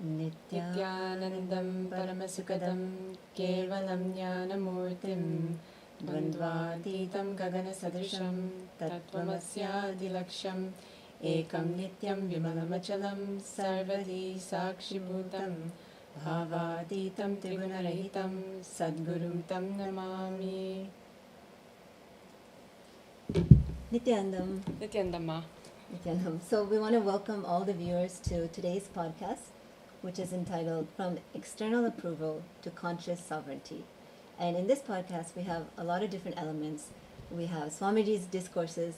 Nithyanandam Paramashivam Kevalam Jnanamurtim Dvandvatitam Gagana Sadrisham Tattvamasya Ekam Nityam Vimalamachalam Sarvadi Sakshibhutam Bhavaditam Tribunarahitam Sadgurum Tam Namami. Nithyanandam. Nithyanandam. Nithyanandam. So we want to welcome all the viewers to today's podcast, which is entitled From External Approval to Conscious Sovereignty. And in this podcast, we have a lot of different elements. We have Swamiji's discourses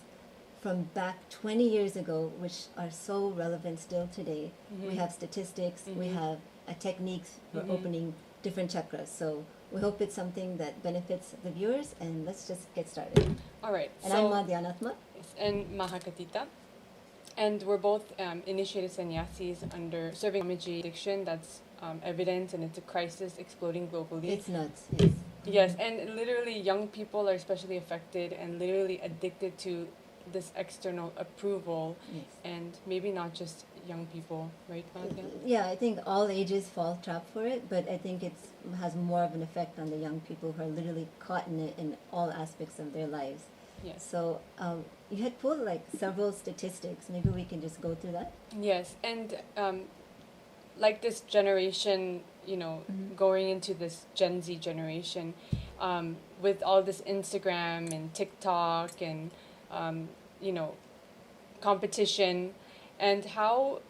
from back 20 years ago, which are so relevant still today. Mm-hmm. We have statistics, we have techniques for opening different chakras. So we hope it's something that benefits the viewers, and let's just get started. All right. And I'm Madhyanatma. And Mahakatita. And we're both initiated sannyasis under serving Swamiji addiction that's evident, and it's a crisis exploding globally. It's nuts, yes. Yes, and literally young people are especially affected and literally addicted to this external approval. Yes. And maybe not just young people, right, Madhya? Yeah, I think all ages fall trap for it, but I think it has more of an effect on the young people who are literally caught in it in all aspects of their lives. Yes. So you had pulled like several statistics. Maybe we can just go through that. Yes, and like this generation, you know, going into this Gen Z generation, with all this Instagram and TikTok and you know, competition, and how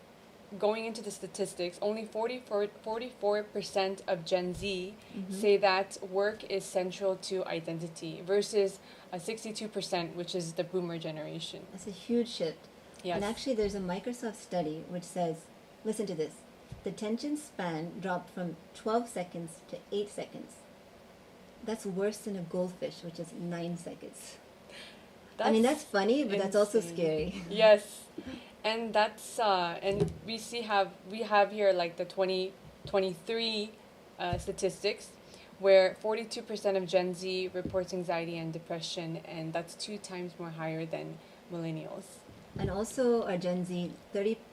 going into the statistics, only 44% of Gen Z say that work is central to identity versus 62%, which is the boomer generation. That's a huge shift. Yes. And actually there's a Microsoft study which says, listen to this, the attention span dropped from 12 seconds to 8 seconds. That's worse than a goldfish, which is 9 seconds. I mean, that's funny, but that's also scary. Yes. And that's and we have here like the 2023 statistics, where 42% of Gen Z reports anxiety and depression, and that's 2 times more higher than millennials. And also our Gen Z, 38%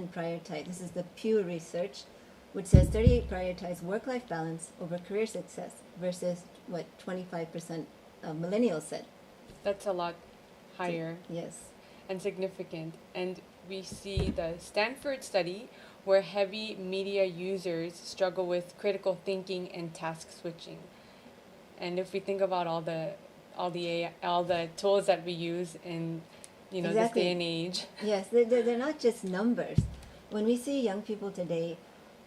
prioritize, this is the Pew research, which says 38 prioritize work-life balance over career success versus what 25% of millennials said. That's a lot higher. Yes. And significant. And we see the Stanford study where heavy media users struggle with critical thinking and task switching. And if we think about all the tools that we use in, you know, exactly. this day and age. Yes, they're not just numbers. When we see young people today,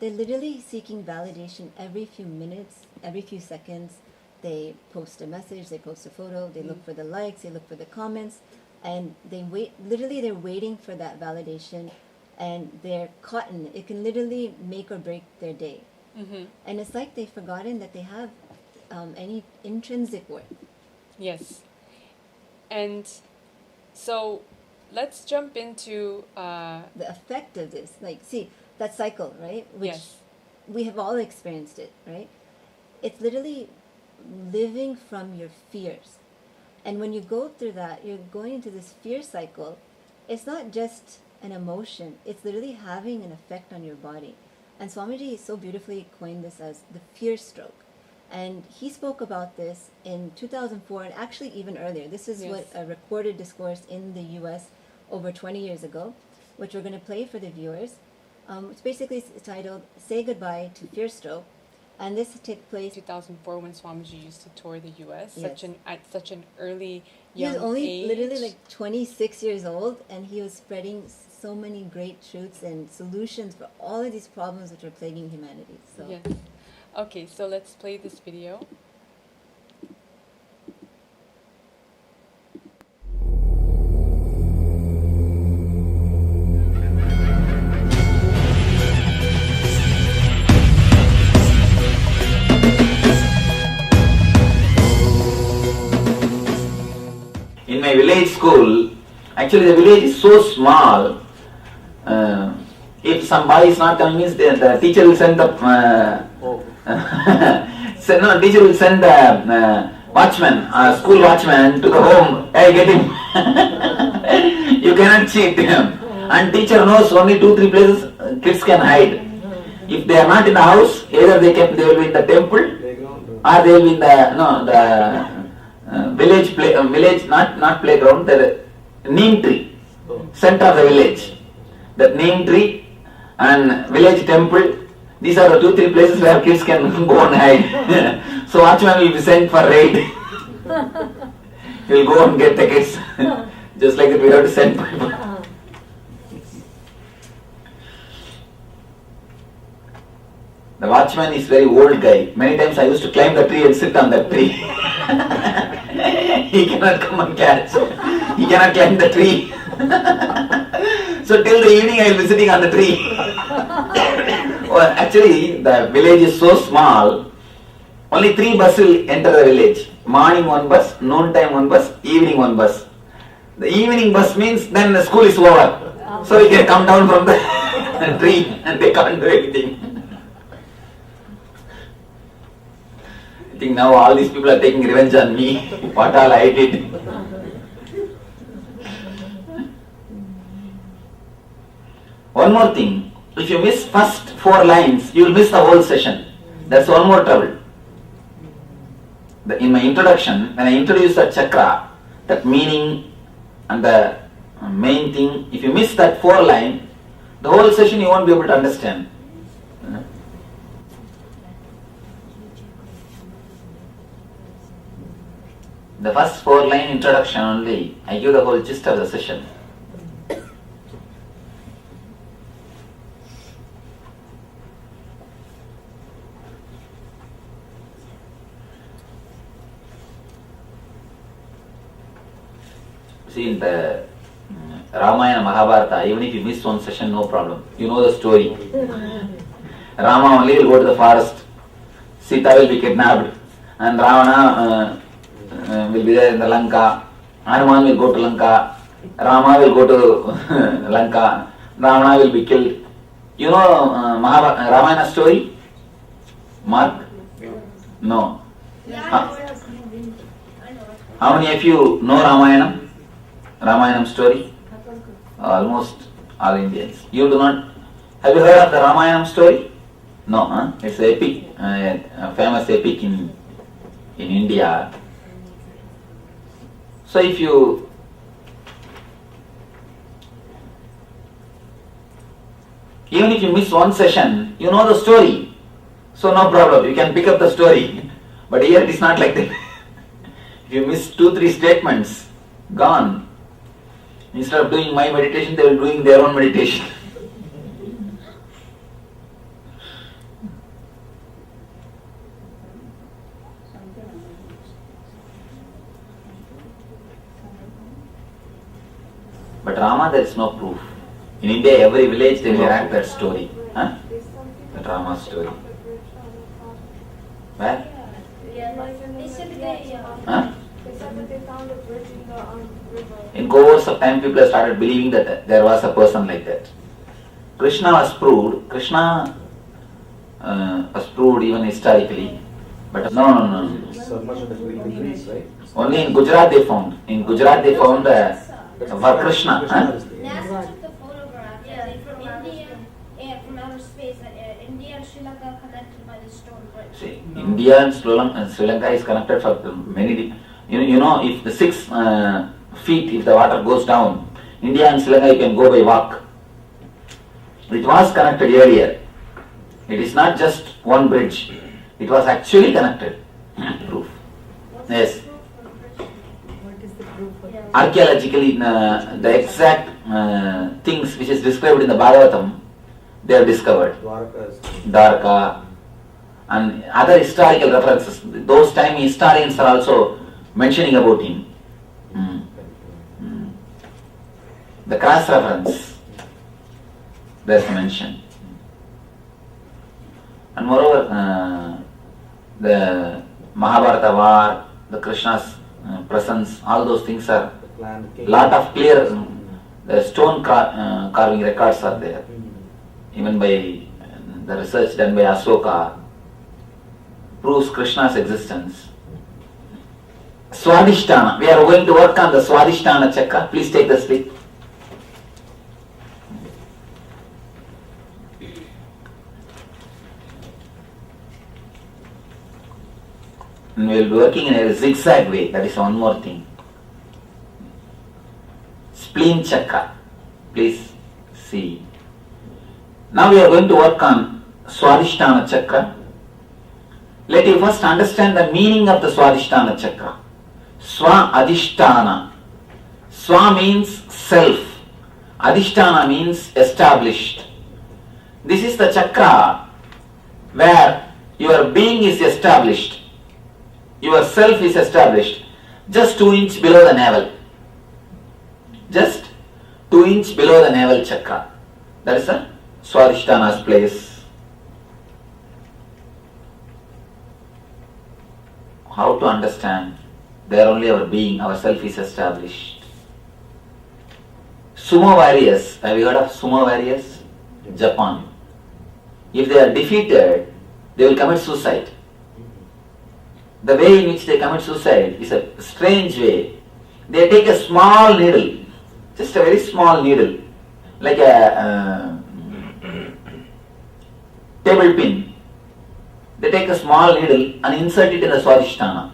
they're literally seeking validation every few minutes, every few seconds. They post a message, they post a photo, they look for the likes, they look for the comments, and they wait. Literally, they're waiting for that validation, and they're caught in it. It can literally make or break their day. And it's like they've forgotten that they have any intrinsic worth. Yes. And so let's jump into the effect of this. Like, see, that cycle, right? Which yes. we have all experienced it, right? It's literally living from your fears. And when you go through that, you're going into this fear cycle. It's not just an emotion. It's literally having an effect on your body. And Swamiji so beautifully coined this as the fear stroke. And he spoke about this in 2004, and actually even earlier. This is what a recorded discourse in the US over 20 years ago, which we're going to play for the viewers. It's basically titled, Say Goodbye to Fear Stroke. And this took place 2004 when Swamiji used to tour the U.S. Yes. At such an early He young was only age. literally like 26 years old, and he was spreading so many great truths and solutions for all of these problems which are plaguing humanity. So yes. Okay, so let's play this video. In my village school, actually the village is so small. If some boy is not coming, means the teacher will send the teacher will send the watchman, school watchman to the home. Hey, get him. You cannot cheat them. And teacher knows only 2-3 places kids can hide. If they are not in the house, either they will be in the temple or they will be in the village village, not playground, the neem tree, center of the village. That neem tree and village temple, these are the 2-3 places where kids can go and hide. So watchman will be sent for raid. He will go and get the kids. Just like that we have to send people. The watchman is very old guy. Many times I used to climb the tree and sit on that tree. He cannot come and catch. He cannot climb the tree. So till the evening I will be sitting on the tree. Well, actually the village is so small, only 3 buses will enter the village. Morning 1 bus, noon time 1 bus, evening 1 bus. The evening bus means then the school is over. So you can come down from the tree and they can't do anything. I think now all these people are taking revenge on me. What all I did. One more thing. If you miss first 4 lines, you will miss the whole session. That's one more trouble. In my introduction, when I introduce the chakra, that meaning and the main thing, if you miss that 4 line, the whole session you won't be able to understand. The first 4 line introduction only, I give the whole gist of the session. See, in the Ramayana, Mahabharata, even if you miss one session, no problem. You know the story. Rama only will go to the forest. Sita will be kidnapped. And Ravana will be there in the Lanka. Hanuman will go to Lanka. Rama will go to Lanka. Ravana will be killed. You know Ramayana story? Mark? No. How many of you know Ramayana? Ramayana story? Almost all Indians. You do not. Have you heard of the Ramayana story? No, huh? It's an epic, a famous epic in India. So if you even if you miss one session, you know the story. So no problem, you can pick up the story. But here it is not like that. If you miss 2-3 statements, gone. Instead of doing my meditation, they will be doing their own meditation. But Rama, there is no proof. In India, every village they will write that story. Huh? That Rama story. Where? Huh? In course of time, people have started believing that there was a person like that. Krishna was proved. Krishna was proved even historically. But no. Only in Gujarat they found. In Gujarat they found for Krishna. NASA took the photograph from India and from outer space. India and Sri Lanka connected by the stone bridge. See, India and Sri Lanka is connected for many. You know, if the 6 feet, if the water goes down, India and Sri Lanka you can go by walk. It was connected earlier. It is not just one bridge. It was actually connected. Proof. Yes. Archaeologically, the exact things which is described in the Bhagavatam, they have discovered. Dwarka and other historical references. Those time historians are also mentioning about him. The cross reference, there's a mention. And moreover, the Mahabharata war, the Krishna's presence, all those things are lot of clear the stone carving records are there. Even by the research done by Asoka proves Krishna's existence. Swadhisthana. We are going to work on the Swadhisthana chakra. Please take the stick. And we will be working in a zigzag way. That is one more thing. Spleen chakra. Please see. Now we are going to work on Swadhisthana chakra. Let you first understand the meaning of the Swadhisthana chakra. Swa Adhisthana. Swa means self. Adhisthana means established. This is the chakra where your being is established. Your self is established. Just 2 inches below the navel. Just 2 inches below the navel chakra. That is the Swadhisthana's place. How to understand? There only our being, our self is established. Sumo warriors, have you heard of sumo warriors? Japan. If they are defeated, they will commit suicide. The way in which they commit suicide is a strange way. They take a small needle, just a very small needle, like a table pin. They take a small needle and insert it in the Swadhisthana,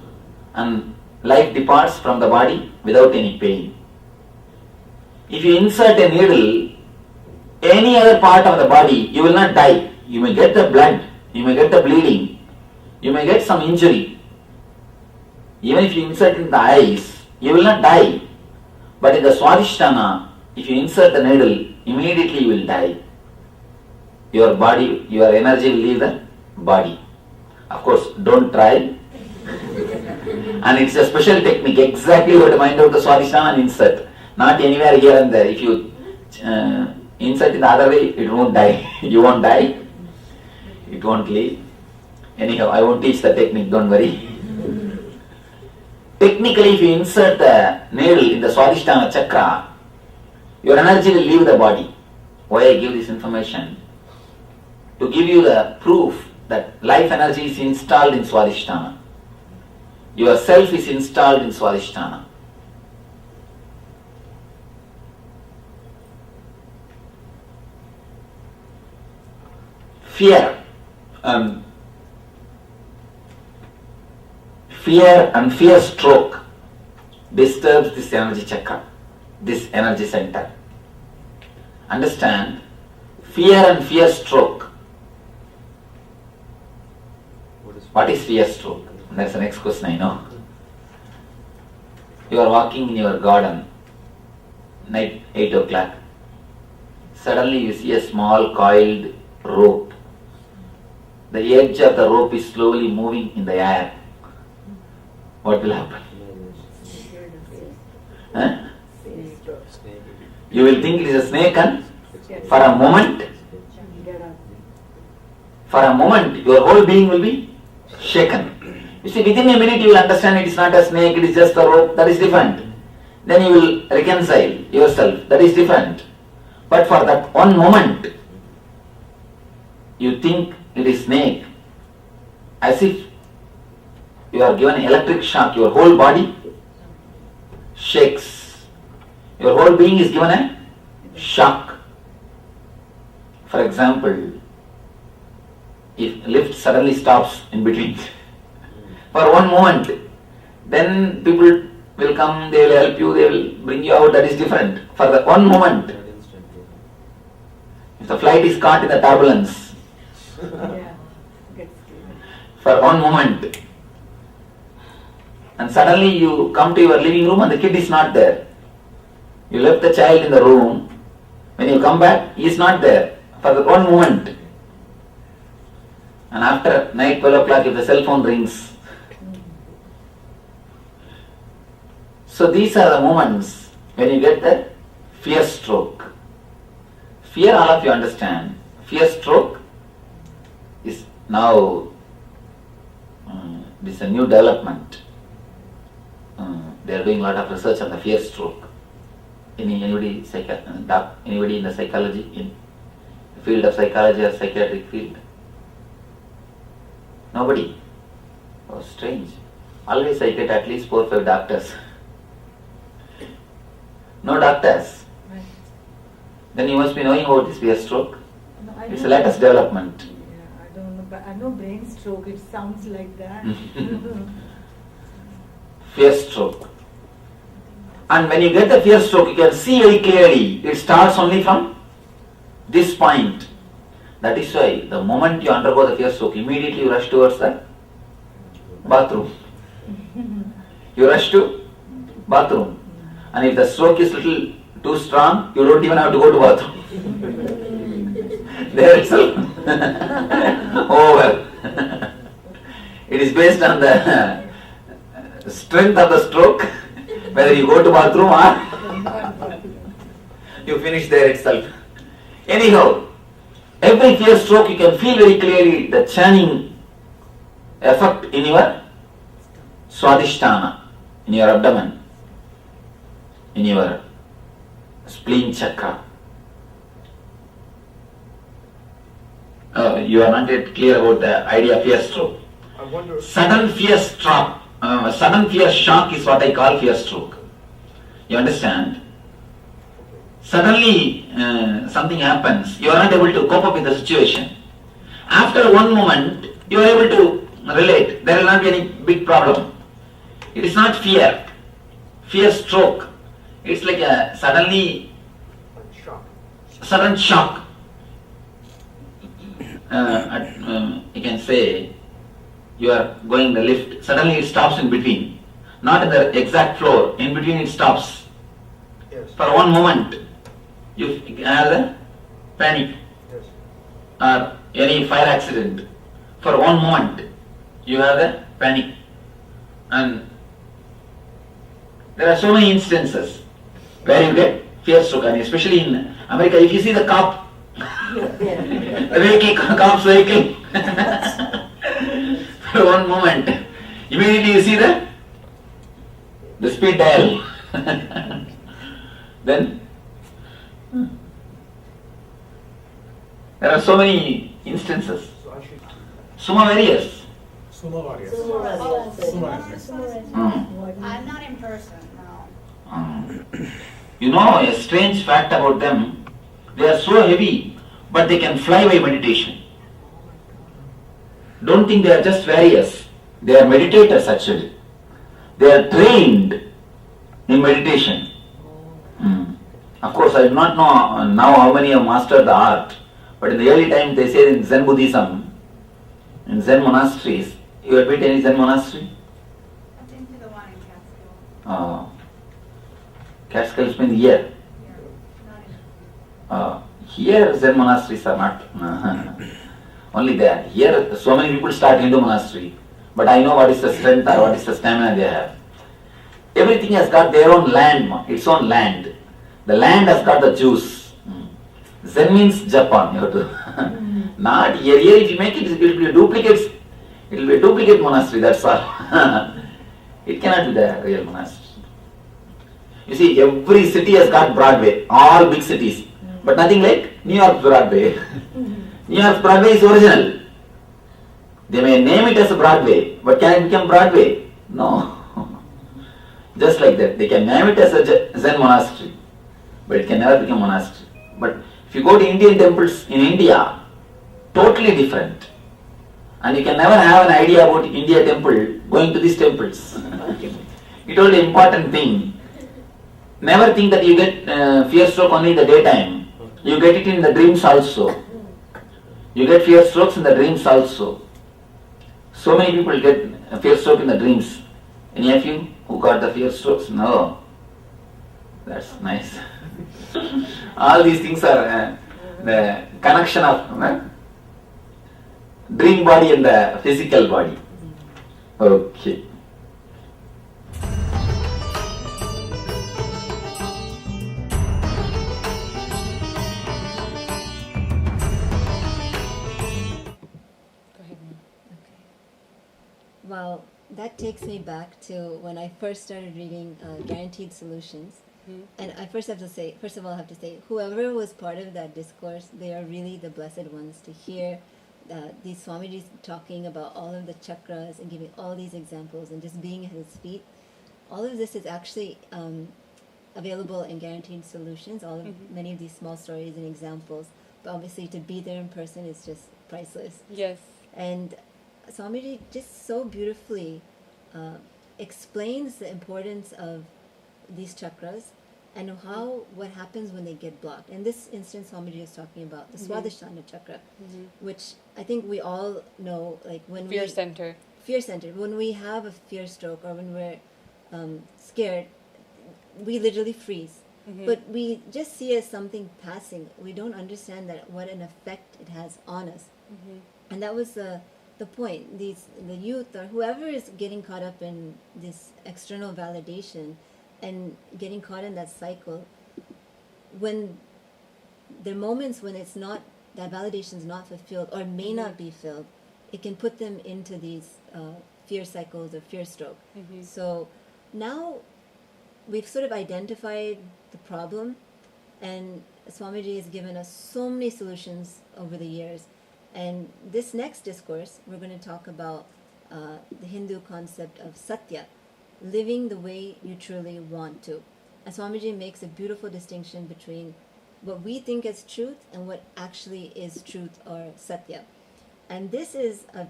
and life departs from the body without any pain. If you insert a needle, any other part of the body, you will not die. You may get the blood, you may get the bleeding, you may get some injury. Even if you insert in the eyes, you will not die. But in the Swadhisthana, if you insert the needle, immediately you will die. Your body, your energy will leave the body. Of course, don't try. And it's a special technique. Exactly you have to mind out the Swadhisthana and insert. Not anywhere here and there. If you insert in the other way, it won't die. You won't die. It won't leave. Anyhow, I won't teach the technique, don't worry. Technically, if you insert the needle in the Swadhisthana chakra, your energy will leave the body. Why I give this information? To give you the proof that life energy is installed in Swadhisthana. Your self is installed in Swadhisthana. Fear and fear stroke disturbs this energy chakra, this energy center. Understand, fear and fear stroke. What is fear stroke? That's the next question, I know. You are walking in your garden, night 8 o'clock. Suddenly you see a small coiled rope. The edge of the rope is slowly moving in the air. What will happen? Huh? You will think it is a snake, and for a moment, your whole being will be shaken. You see, within a minute you will understand it is not a snake, it is just a rope, that is different. Then you will reconcile yourself, that is different. But for that one moment, you think it is snake, as if you are given electric shock, your whole body shakes. Your whole being is given a shock. For example, if lift suddenly stops in between for one moment, then people will come, they will help you, they will bring you out, that is different. For the one moment, if the flight is caught in the turbulence, for one moment, and suddenly you come to your living room and the kid is not there. You left the child in the room. When you come back, he is not there for the one moment. And after night 12 o'clock, if the cell phone rings. So these are the moments when you get the fear stroke. Fear, all of you understand. Fear stroke is now this is a new development. They are doing a lot of research on the fear stroke. Anybody in the psychology, in the field of psychology or psychiatric field? Nobody? Oh, strange. Always I get at least 4 or 5 doctors. No doctors. Right. Then you must be knowing about this fear stroke. No, I It's the don't- latest development. Yeah, I don't know, but I know brain stroke. It sounds like that. Fear stroke. And when you get the fear stroke, you can see very clearly. It starts only from this point. That is why the moment you undergo the fear stroke, immediately you rush towards the bathroom. You rush to bathroom. And if the stroke is little too strong, you don't even have to go to bathroom. There itself. Oh well. It is based on the strength of the stroke, whether you go to bathroom or you finish there itself. Anyhow, every fear stroke you can feel very clearly the churning effect in your swadhisthana, in your abdomen, in your spleen chakra. You are not yet clear about the idea of fear stroke. I wonder. Sudden fear shock is what I call fear stroke. You understand? Suddenly something happens, you are not able to cope up with the situation. After one moment, you are able to relate. There will not be any big problem. It is not fear. Fear stroke. It's like a sudden shock. You can say you are going the lift, suddenly it stops in between. Not in the exact floor, in between it stops. Yes. For one moment, you have the panic. Yes. Or any fire accident. For one moment, you have the panic. And there are so many instances where you get fear stroke, and especially in America, if you see the cop, the vehicle, cop's vehicle, for one moment, immediately you see the speed dial. Then there are so many instances. So I should. Suma various. Suma Vargas. I'm not in person, no. You know a strange fact about them, they are so heavy, but they can fly by meditation. Don't think they are just various. They are meditators actually. They are trained in meditation. Of course, I do not know now how many have mastered the art, but in the early times they say in Zen Buddhism, in Zen monasteries, you have been to any Zen monastery? I've been to the one in Catskill. Catskills means here. Not in. Here Zen monasteries are not only there. Here so many people start Hindu monastery, but I know what is the strength or what is the stamina they have. Everything has got their own land, its own land. The land has got the juice. Zen means Japan. You have to not here. Here if you make it, it will be a duplicate. It will be a duplicate monastery. That's all. It cannot be the real monastery. You see, every city has got Broadway. All big cities. But nothing like New York Broadway. New York Broadway is original. They may name it as a Broadway, but can it become Broadway? No. Just like that. They can name it as a Zen monastery, but it can never become monastery. But if you go to Indian temples in India, totally different. And you can never have an idea about India temple going to these temples. It only important thing. Never think that you get fear stroke only in the daytime. You get it in the dreams also. You get fear strokes in the dreams also. So many people get fear stroke in the dreams. Any of you who got the fear strokes? No. That's nice. All these things are the connection of dream body and the physical body. Okay. Well, that takes me back to when I first started reading Guaranteed Solutions. And I first of all, I have to say, whoever was part of that discourse, they are really the blessed ones to hear these Swamijis talking about all of the chakras and giving all these examples and just being at his feet, all of this is actually available in Guaranteed Solutions, many of these small stories and examples. But obviously to be there in person is just priceless. Yes. And Swamiji just so beautifully explains the importance of these chakras and what happens when they get blocked. In this instance, Swamiji is talking about the Swadhisthana chakra, which I think we all know, like when Fear center. Fear center. When we have a fear stroke or when we're scared, we literally freeze. But we just see it as something passing. We don't understand that what an effect it has on us. And that was the point. The youth or whoever is getting caught up in this external validation and getting caught in that cycle, when there are moments when it's not, that validation is not fulfilled or may not be filled, it can put them into these fear cycles or fear stroke. So now we've sort of identified the problem, and Swamiji has given us so many solutions over the years. And this next discourse, we're going to talk about the Hindu concept of satya, living the way you truly want to. And Swamiji makes a beautiful distinction between what we think is truth and what actually is truth or satya. And this is a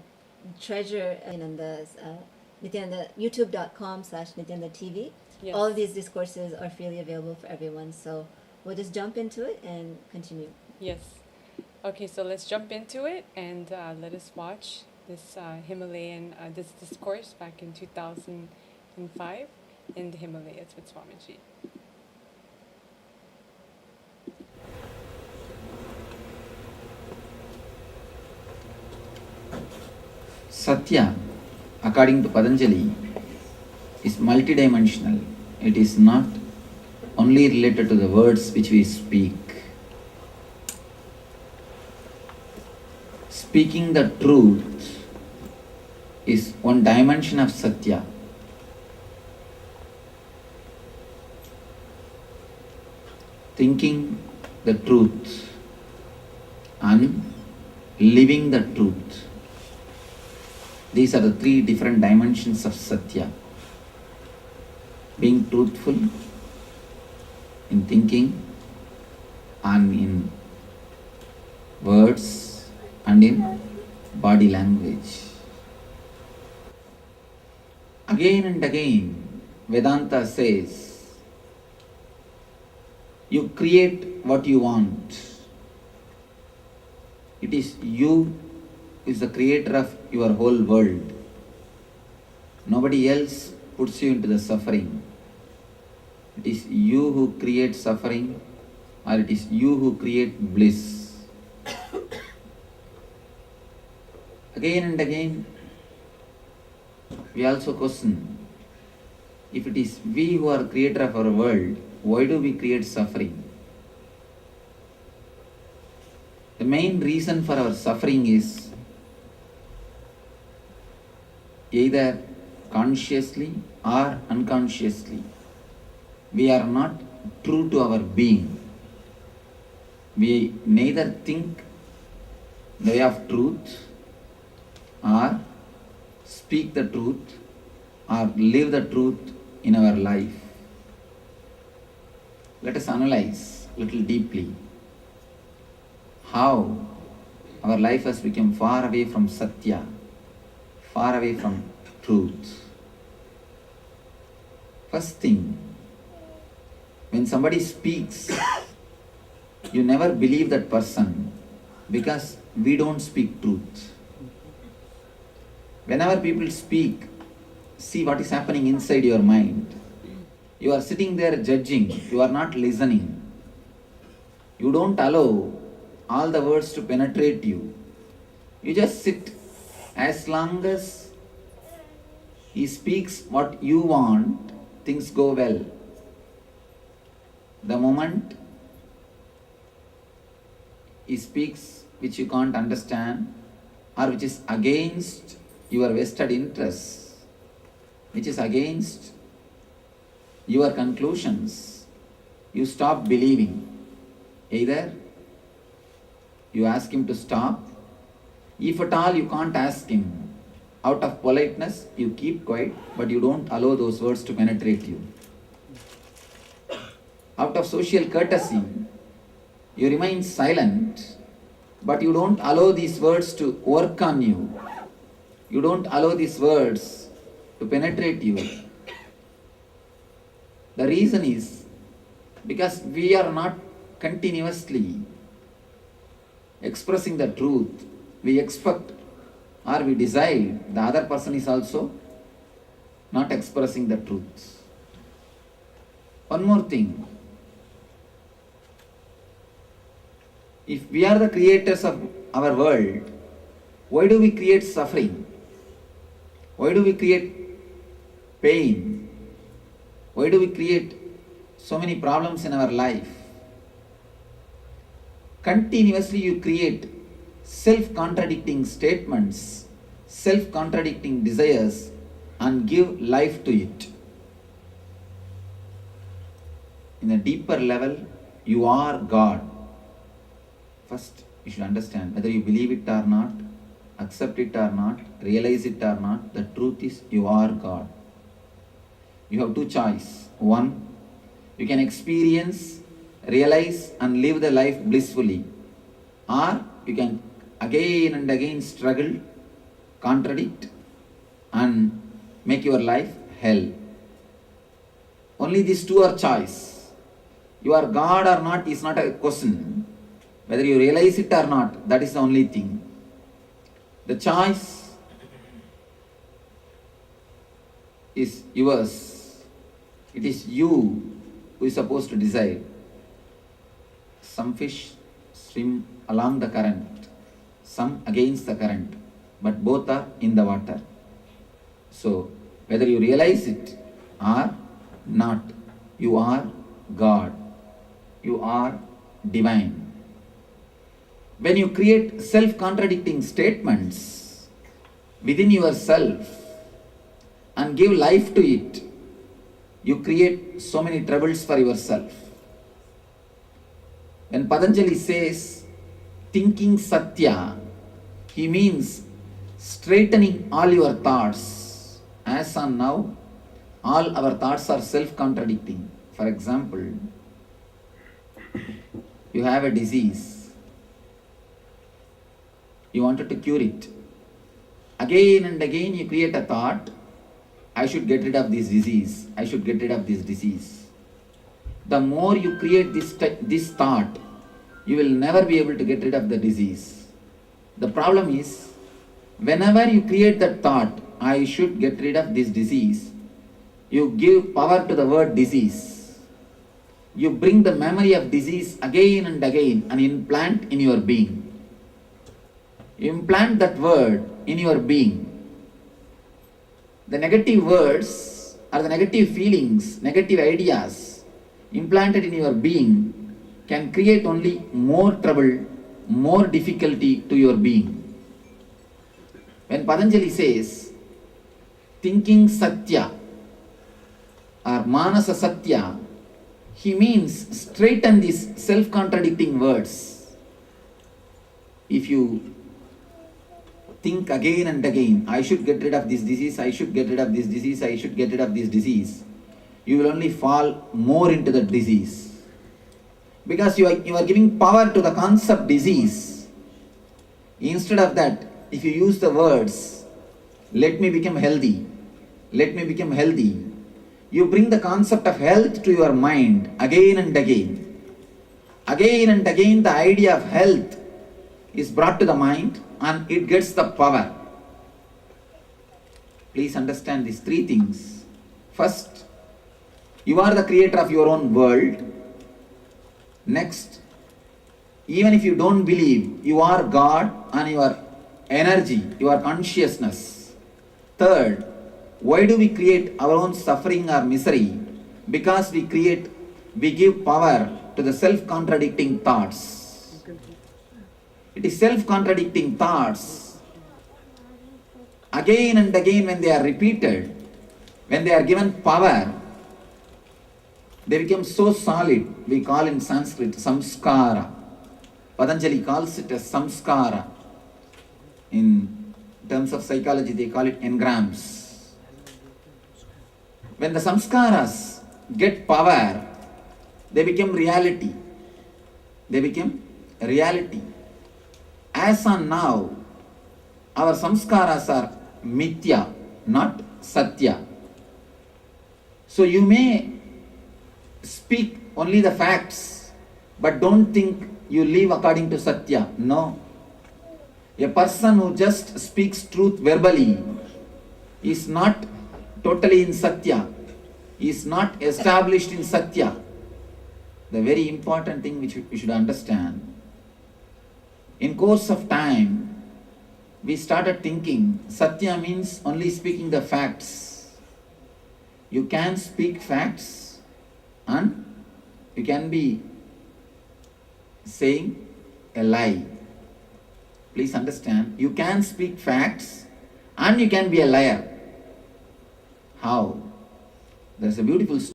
treasure in the Nithyananda, youtube.com/Nithyananda TV. Yes. All of these discourses are freely available for everyone. So we'll just jump into it and continue. Yes. Okay, so let's jump into it and let us watch this Himalayan, this discourse back in 2005 in the Himalayas with Swamiji. Satya, according to Patanjali, is multidimensional. It is not only related to the words which we speak. Speaking the truth is one dimension of Satya. Thinking the truth and living the truth. These are the three different dimensions of Satya. Being truthful in thinking and in words and in body language. Again and again, Vedanta says, you create what you want. It is you who is the creator of your whole world. Nobody else puts you into the suffering. It is you who create suffering, or it is you who create bliss. Again and again, we also question, if it is we who are creator of our world, why do we create suffering? The main reason for our suffering is either consciously or unconsciously, we are not true to our being. We neither think the way of truth or speak the truth or live the truth in our life. Let us analyze a little deeply how our life has become far away from Satya, far away from truth. First thing, when somebody speaks, you never believe that person because we don't speak truth. Whenever people speak, see what is happening inside your mind. You are sitting there judging, you are not listening. You don't allow all the words to penetrate you. You just sit. As long as he speaks what you want, things go well. The moment he speaks which you can't understand or which is against your vested interests, which is against your conclusions, you stop believing. Either you ask him to stop If at all you can't ask him, out of politeness, you keep quiet, but you don't allow those words to penetrate you. Out of social courtesy, you remain silent, but you don't allow these words to work on you. You don't allow these words to penetrate you. The reason is because we are not continuously expressing the truth. We expect or we desire the other person is also not expressing the truth. One more thing. If we are the creators of our world, why do we create suffering? Why do we create pain? Why do we create so many problems in our life? Continuously you create self-contradicting statements, self-contradicting desires, and give life to it. In a deeper level, you are God. First, you should understand whether you believe it or not, accept it or not, realize it or not, the truth is you are God. You have two choices. One, you can experience, realize and live the life blissfully. Or you can again and again struggle, contradict and make your life hell. Only these two are choice. You are God or not is not a question. Whether you realize it or not, that is the only thing. The choice is yours. It is you who is supposed to decide. Some fish swim along the current, some against the current, but both are in the water. So, whether you realize it or not, you are God. You are divine. When you create self-contradicting statements within yourself and give life to it, you create so many troubles for yourself. When Patanjali says, thinking satya, he means straightening all your thoughts. As on now, all our thoughts are self-contradicting. For example, you have a disease. You wanted to cure it. Again and again you create a thought, I should get rid of this disease. I should get rid of this disease. The more you create this thought, you will never be able to get rid of the disease. The problem is, whenever you create that thought, I should get rid of this disease, you give power to the word disease. You bring the memory of disease again and again and implant in your being. You implant that word in your being. The negative words or the negative feelings, negative ideas implanted in your being can create only more trouble, more difficulty to your being. When Patanjali says, thinking satya or manasa satya, he means straighten these self-contradicting words. If you think again and again, I should get rid of this disease, I should get rid of this disease, I should get rid of this disease, you will only fall more into that disease. Because you are giving power to the concept disease. Instead of that, if you use the words, let me become healthy, let me become healthy, you bring the concept of health to your mind again and again. Again and again the idea of health is brought to the mind and it gets the power. Please understand these three things. First, you are the creator of your own world. Next, even if you don't believe, you are God and your energy, your consciousness. Third, why do we create our own suffering or misery? Because we give power to the self-contradicting thoughts. It is self-contradicting thoughts. Again and again when they are repeated, when they are given power, they become so solid. We call in Sanskrit samskara. Patanjali calls it as samskara. In terms of psychology, they call it engrams. When the samskaras get power, they become reality. They become reality. As on now, our samskaras are mithya, not satya. So you may speak only the facts, but don't think you live according to satya. No. A person who just speaks truth verbally is not totally in satya, is not established in satya. The very important thing which you should understand, in course of time, we started thinking satya means only speaking the facts. You can speak facts and you can be saying a lie. Please understand, you can speak facts and you can be a liar. How? There's a beautiful story.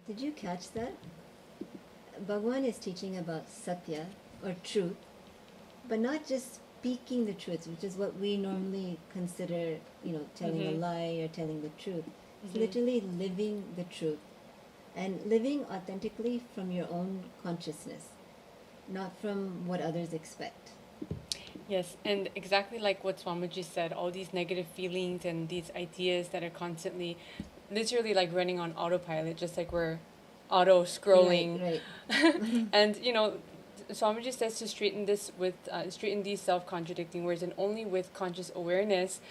Did you catch that? Bhagavan is teaching about satya or truth, but not just speaking the truth, which is what we normally consider, telling a lie or telling the truth. It's literally living the truth and living authentically from your own consciousness, not from what others expect. Yes, and exactly like what Swamiji said, all these negative feelings and these ideas that are constantly, literally like running on autopilot, just like we're auto-scrolling. Right. And, Swamiji says to straighten this with, straighten these self-contradicting words, and only with conscious awareness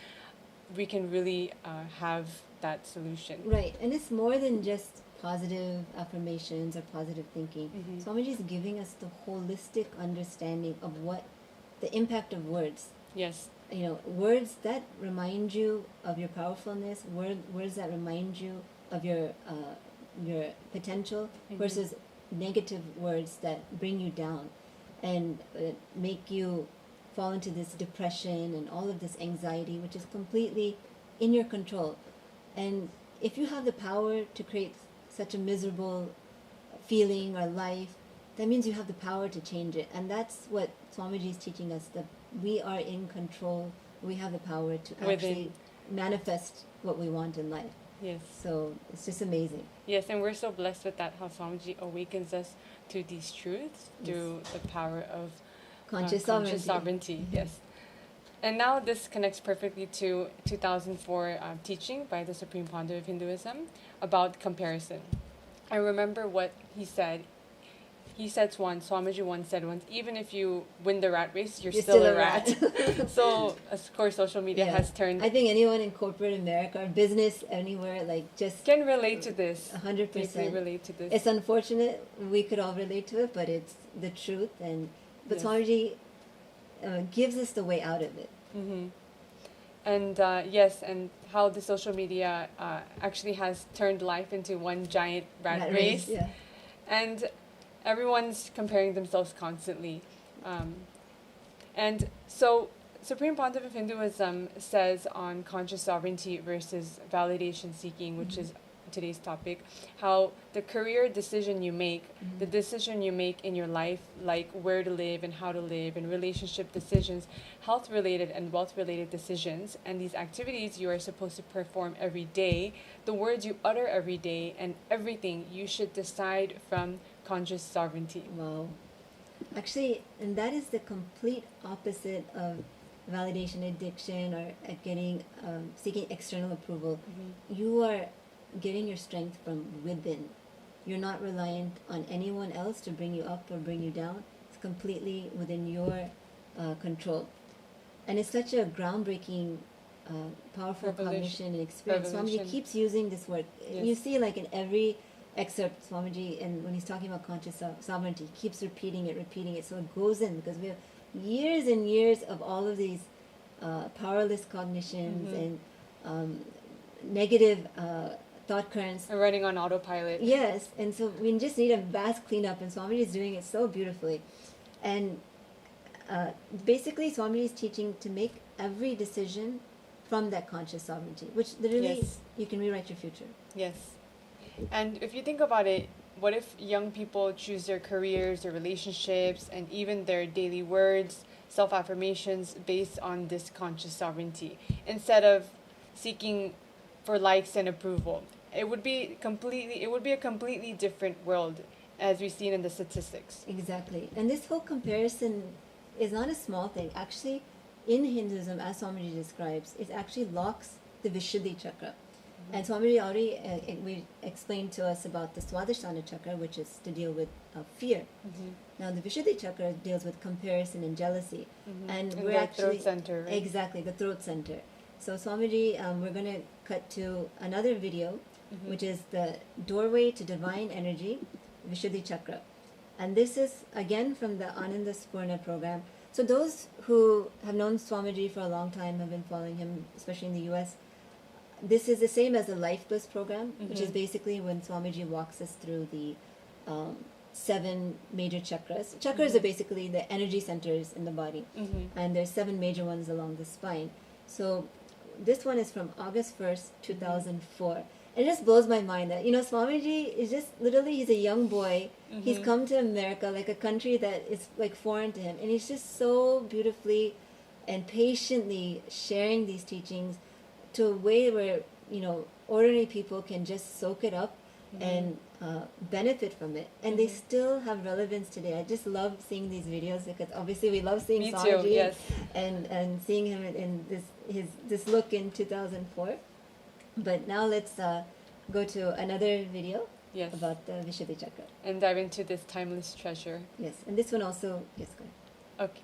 we can really have that solution. Right, and it's more than just positive affirmations or positive thinking. Swamiji is giving us the holistic understanding of what the impact of words. Yes. Words that remind you of your powerfulness, words that remind you of your potential, versus negative words that bring you down and make you fall into this depression and all of this anxiety, which is completely in your control. And if you have the power to create such a miserable feeling or life, that means you have the power to change it. And that's what Swamiji is teaching us, that we are in control, we have the power to actually manifest what we want in life. Yes. So it's just amazing. Yes, and we're so blessed with that, how Swamiji awakens us to these truths through the power of Conscious sovereignty. Yes. And now this connects perfectly to 2004 teaching by the Supreme Pontiff of Hinduism about comparison. I remember what he said. He said once, Swamiji once said once, even if you win the rat race, you're still a rat. So, of course, social media has turned... I think anyone in corporate America or business anywhere, just... can relate to this. 100%. Deeply relate to this. It's unfortunate we could all relate to it, but it's the truth. But Swamiji gives us the way out of it. And yes, and how the social media actually has turned life into one giant rat race. Yeah. And everyone's comparing themselves constantly. And so Supreme Pontiff of Hinduism says on conscious sovereignty versus validation seeking, which is today's topic, how the career decision you make, the decision you make in your life, like where to live and how to live, and relationship decisions, health-related and wealth-related decisions, and these activities you are supposed to perform every day, the words you utter every day, and everything you should decide from conscious sovereignty. Wow. Actually, and that is the complete opposite of validation addiction or seeking external approval. You are getting your strength from within. You're not reliant on anyone else to bring you up or bring you down. It's completely within your control. And it's such a groundbreaking, powerful cognition and experience. Swamiji keeps using this word. Yes. You see, in every excerpt, Swamiji, and when he's talking about conscious sovereignty, he keeps repeating it. So it goes in, because we have years and years of all of these powerless cognitions and negative thought currents. And running on autopilot. Yes, and so we just need a vast cleanup, and Swamiji is doing it so beautifully. And basically, Swamiji is teaching to make every decision from that conscious sovereignty, which literally Yes. you can rewrite your future. Yes. And if you think about it, what if young people choose their careers, their relationships, and even their daily words, self-affirmations based on this conscious sovereignty instead of seeking for likes and approval? It would be a completely different world as we've seen in the statistics. Exactly. And this whole comparison is not a small thing. Actually, in Hinduism, as Swamiji describes, it actually locks the Vishidi chakra. And Swamiji already explained to us about the Swadhisthana chakra, which is to deal with fear. Now, the Vishidi chakra deals with comparison and jealousy. And In we're the actually... throat center, right? Exactly, the throat center. So Swamiji, we're going to cut to another video, which is the doorway to divine energy, Vishudi chakra. And this is, again, from the Ananda Spurna program. So those who have known Swamiji for a long time, have been following him, especially in the US, this is the same as the Life Bliss program, which is basically when Swamiji walks us through the 7 major chakras. Chakras are basically the energy centers in the body, and there's 7 major ones along the spine. So this one is from August 1st, 2004. It just blows my mind that, Swamiji is just literally, he's a young boy. He's come to America, like a country that is like foreign to him. And he's just so beautifully and patiently sharing these teachings to a way where, ordinary people can just soak it up and benefit from it. And they still have relevance today. I just love seeing these videos because obviously we love seeing Me too, Swamiji yes. and seeing him in this look in 2004. But now let's go to another video Yes. about the Vishudi chakra. And dive into this timeless treasure. Yes, and this one also, yes, go ahead. Okay.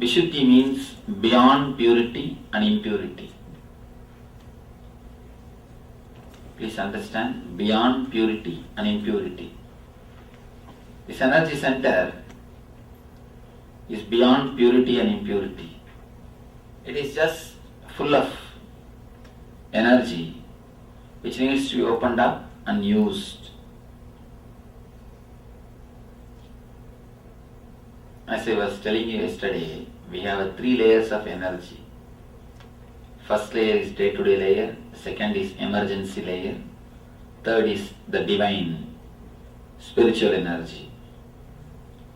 Vishuddhi means beyond purity and impurity. Please understand, beyond purity and impurity. This energy center is beyond purity and impurity. It is just full of energy which needs to be opened up and used. As I was telling you yesterday, we have 3 layers of energy. First layer is day-to-day layer, second is emergency layer, third is the divine, spiritual energy.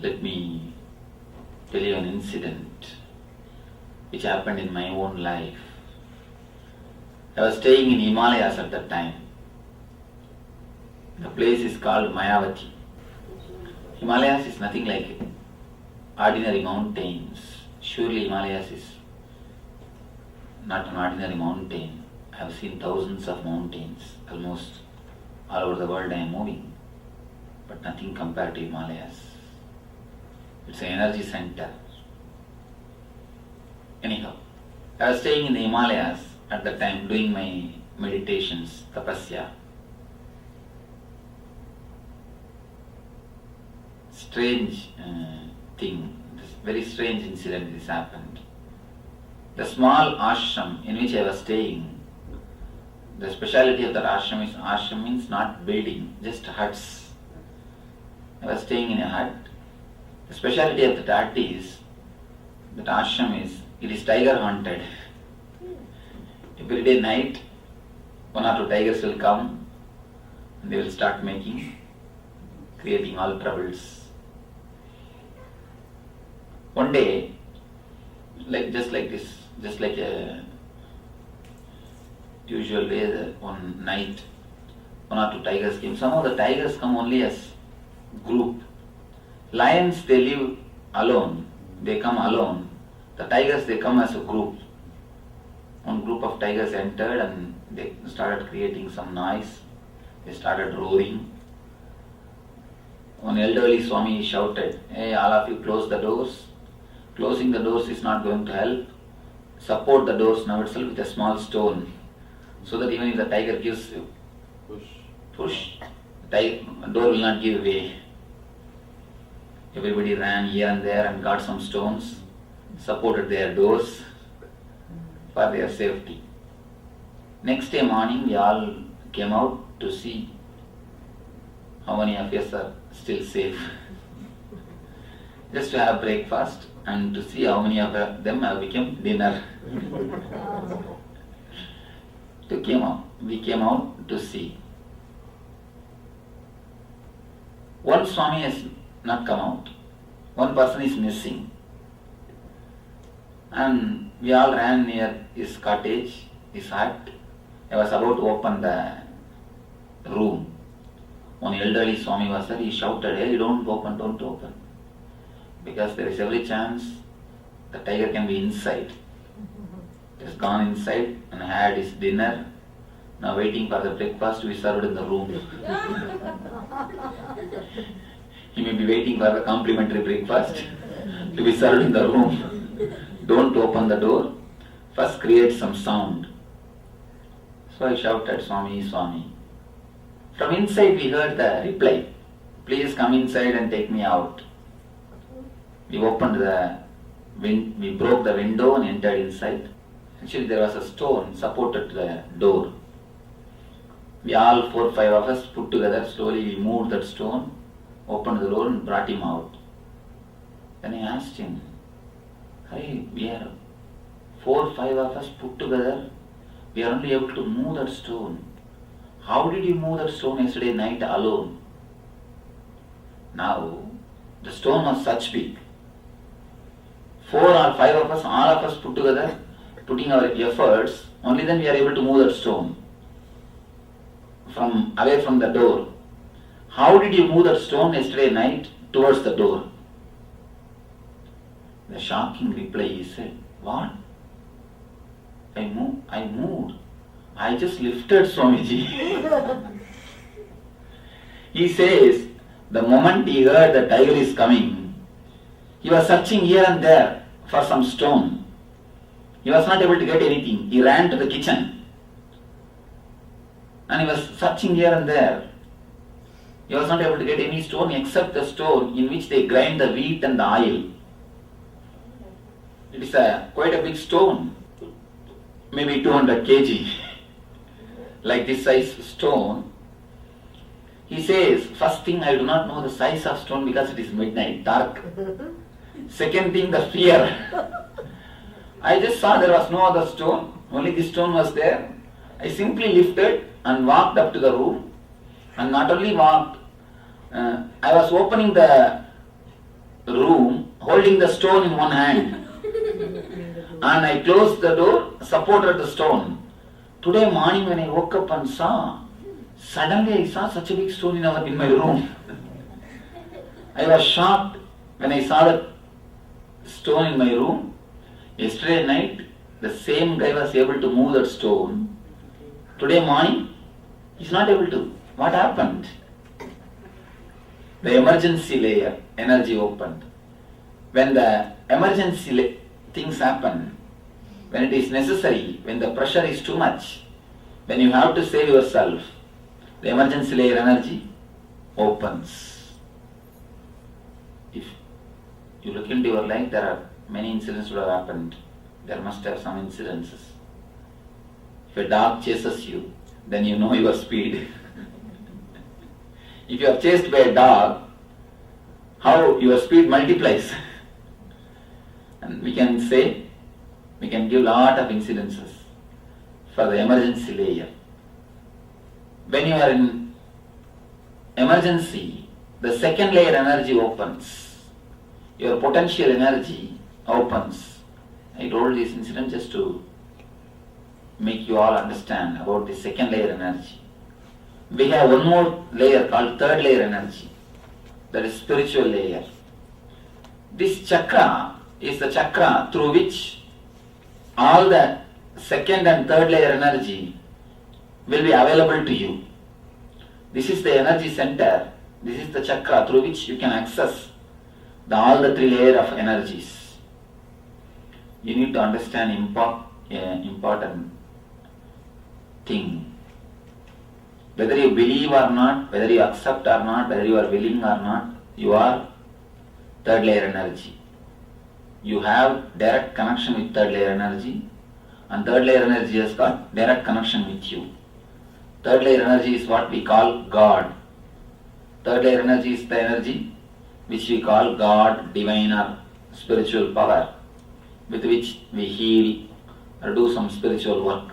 Let me tell you an incident which happened in my own life. I was staying in Himalayas at that time. The place is called Mayavati. Himalayas is nothing like ordinary mountains. Surely Himalayas is not an ordinary mountain. I have seen thousands of mountains, almost all over the world I am moving, but nothing compared to Himalayas. It's an energy center. Anyhow, I was staying in the Himalayas at the time doing my meditations, tapasya. strange thing, this very strange incident this happened. The small ashram in which I was staying, the speciality of that ashram means not building, just huts. I was staying in a hut. The speciality of that hut is, that ashram is, it is tiger haunted. Every day night, 1 or 2 tigers will come and they will start creating all troubles. One day, just like a usual way, one night, 1 or 2 tigers came. Some of the tigers come only as group. Lions, they live alone, they come alone. The tigers, they come as a group. One group of tigers entered and they started creating some noise. They started roaring. One elderly Swami shouted, "Hey, all of you close the doors. Closing the doors is not going to help. Support the doors now itself with a small stone, so that even if the tiger gives you push, the door will not give way." Everybody ran here and there and got some stones, supported their doors for their safety. Next day morning, we all came out to see how many of us are still safe. Just to have breakfast and to see how many of them have become dinner. We came out to see. One Swami has not come out. One person is missing. And we all ran near his cottage, his hut. I was about to open the room. One elderly Swami was there. He shouted, "Hey, don't open. Because there is every chance the tiger can be inside." He has gone inside and had his dinner. Now waiting for the breakfast to be served in the room. He may be waiting for the complimentary breakfast to be served in the room. Don't open the door. First create some sound. So I shouted, "Swami, Swami." From inside we heard the reply, "Please come inside and take me out." We we broke the window and entered inside. Actually there was a stone supported to the door. We all 4 or 5 of us put together, slowly we moved that stone, opened the door and brought him out. Then I asked him, "Hey, we are 4 or 5 of us put together, we are only able to move that stone. How did you move that stone yesterday night alone?" Now, the stone was such big. 4 or 5 of us, all of us put together, putting our efforts, only then we are able to move that stone away from the door. How did you move that stone yesterday night towards the door? The shocking reply, he said, "What? I moved. I just lifted, Swamiji." He says, the moment he heard the tiger is coming, he was searching here and there for some stone. He was not able to get anything. He ran to the kitchen and he was searching here and there. He was not able to get any stone except the stone in which they grind the wheat and the oil. It is quite a big stone, maybe 200 kg, like this size stone. He says, "First thing, I do not know the size of stone because it is midnight, dark. Second thing, the fear. I just saw there was no other stone, only this stone was there. I simply lifted and walked up to the room, and not only walked, I was opening the room, holding the stone in one hand, and I closed the door, supported the stone. Today morning when I woke up and saw, suddenly I saw such a big stone in my room. I was shocked when I saw that stone in my room. Yesterday night, the same guy was able to move that stone. Today morning, he's not able to. What happened? The emergency layer, energy opened. When the emergency things happen, when it is necessary, when the pressure is too much, when you have to save yourself, the emergency layer energy opens. if you look into your life, there are many incidents would have happened. There must have some incidences. If a dog chases you, then you know your speed. If you are chased by a dog, how your speed multiplies. And we can say, we can give lot of incidences for the emergency layer. When you are in emergency, the second layer energy opens. Your potential energy opens. I told this incident just to make you all understand about the second layer energy. We have one more layer called third layer energy. That is spiritual layer. This chakra is the chakra through which all the second and third layer energy will be available to you. This is the energy center. This is the chakra through which you can access all the three layers of energies. You need to understand important thing. Whether you believe or not, whether you accept or not, whether you are willing or not, you are third layer energy. You have direct connection with third layer energy, and third layer energy has got direct connection with you. Third layer energy is what we call God. Third layer energy is the energy which we call God, divine or spiritual power, with which we heal or do some spiritual work.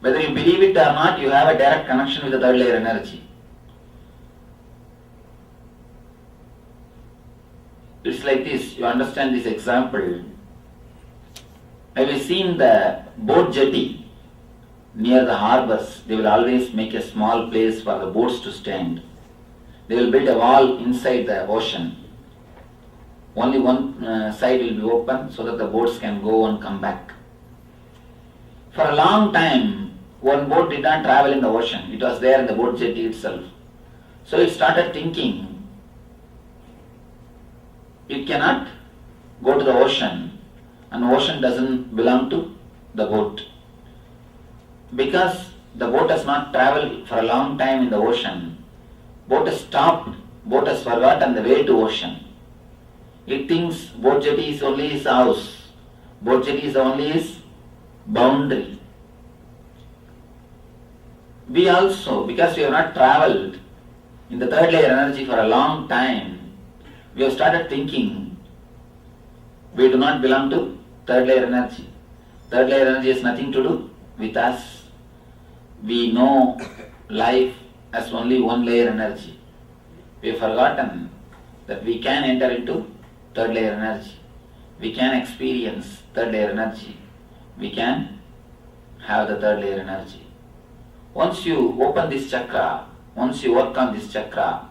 Whether you believe it or not, you have a direct connection with the third layer energy. It's like this, you understand this example. Have you seen the boat jetty near the harbors? They will always make a small place for the boats to stand. They will build a wall inside the ocean. Only one side will be open so that the boats can go and come back. For a long time, one boat did not travel in the ocean. It was there in the boat jetty itself. So it started thinking, it cannot go to the ocean, and ocean doesn't belong to the boat. Because the boat has not traveled for a long time in the ocean, boat has stopped, boat has forgotten the way to ocean. It thinks boat jetty is only his house, boat jetty is only his boundary. We also, because we have not traveled in the third layer energy for a long time, we have started thinking we do not belong to third layer energy. Third layer energy has nothing to do with us. We know life as only one layer energy. We have forgotten that we can enter into third layer energy. We can experience third layer energy. We can have the third layer energy. Once you open this chakra, once you work on this chakra,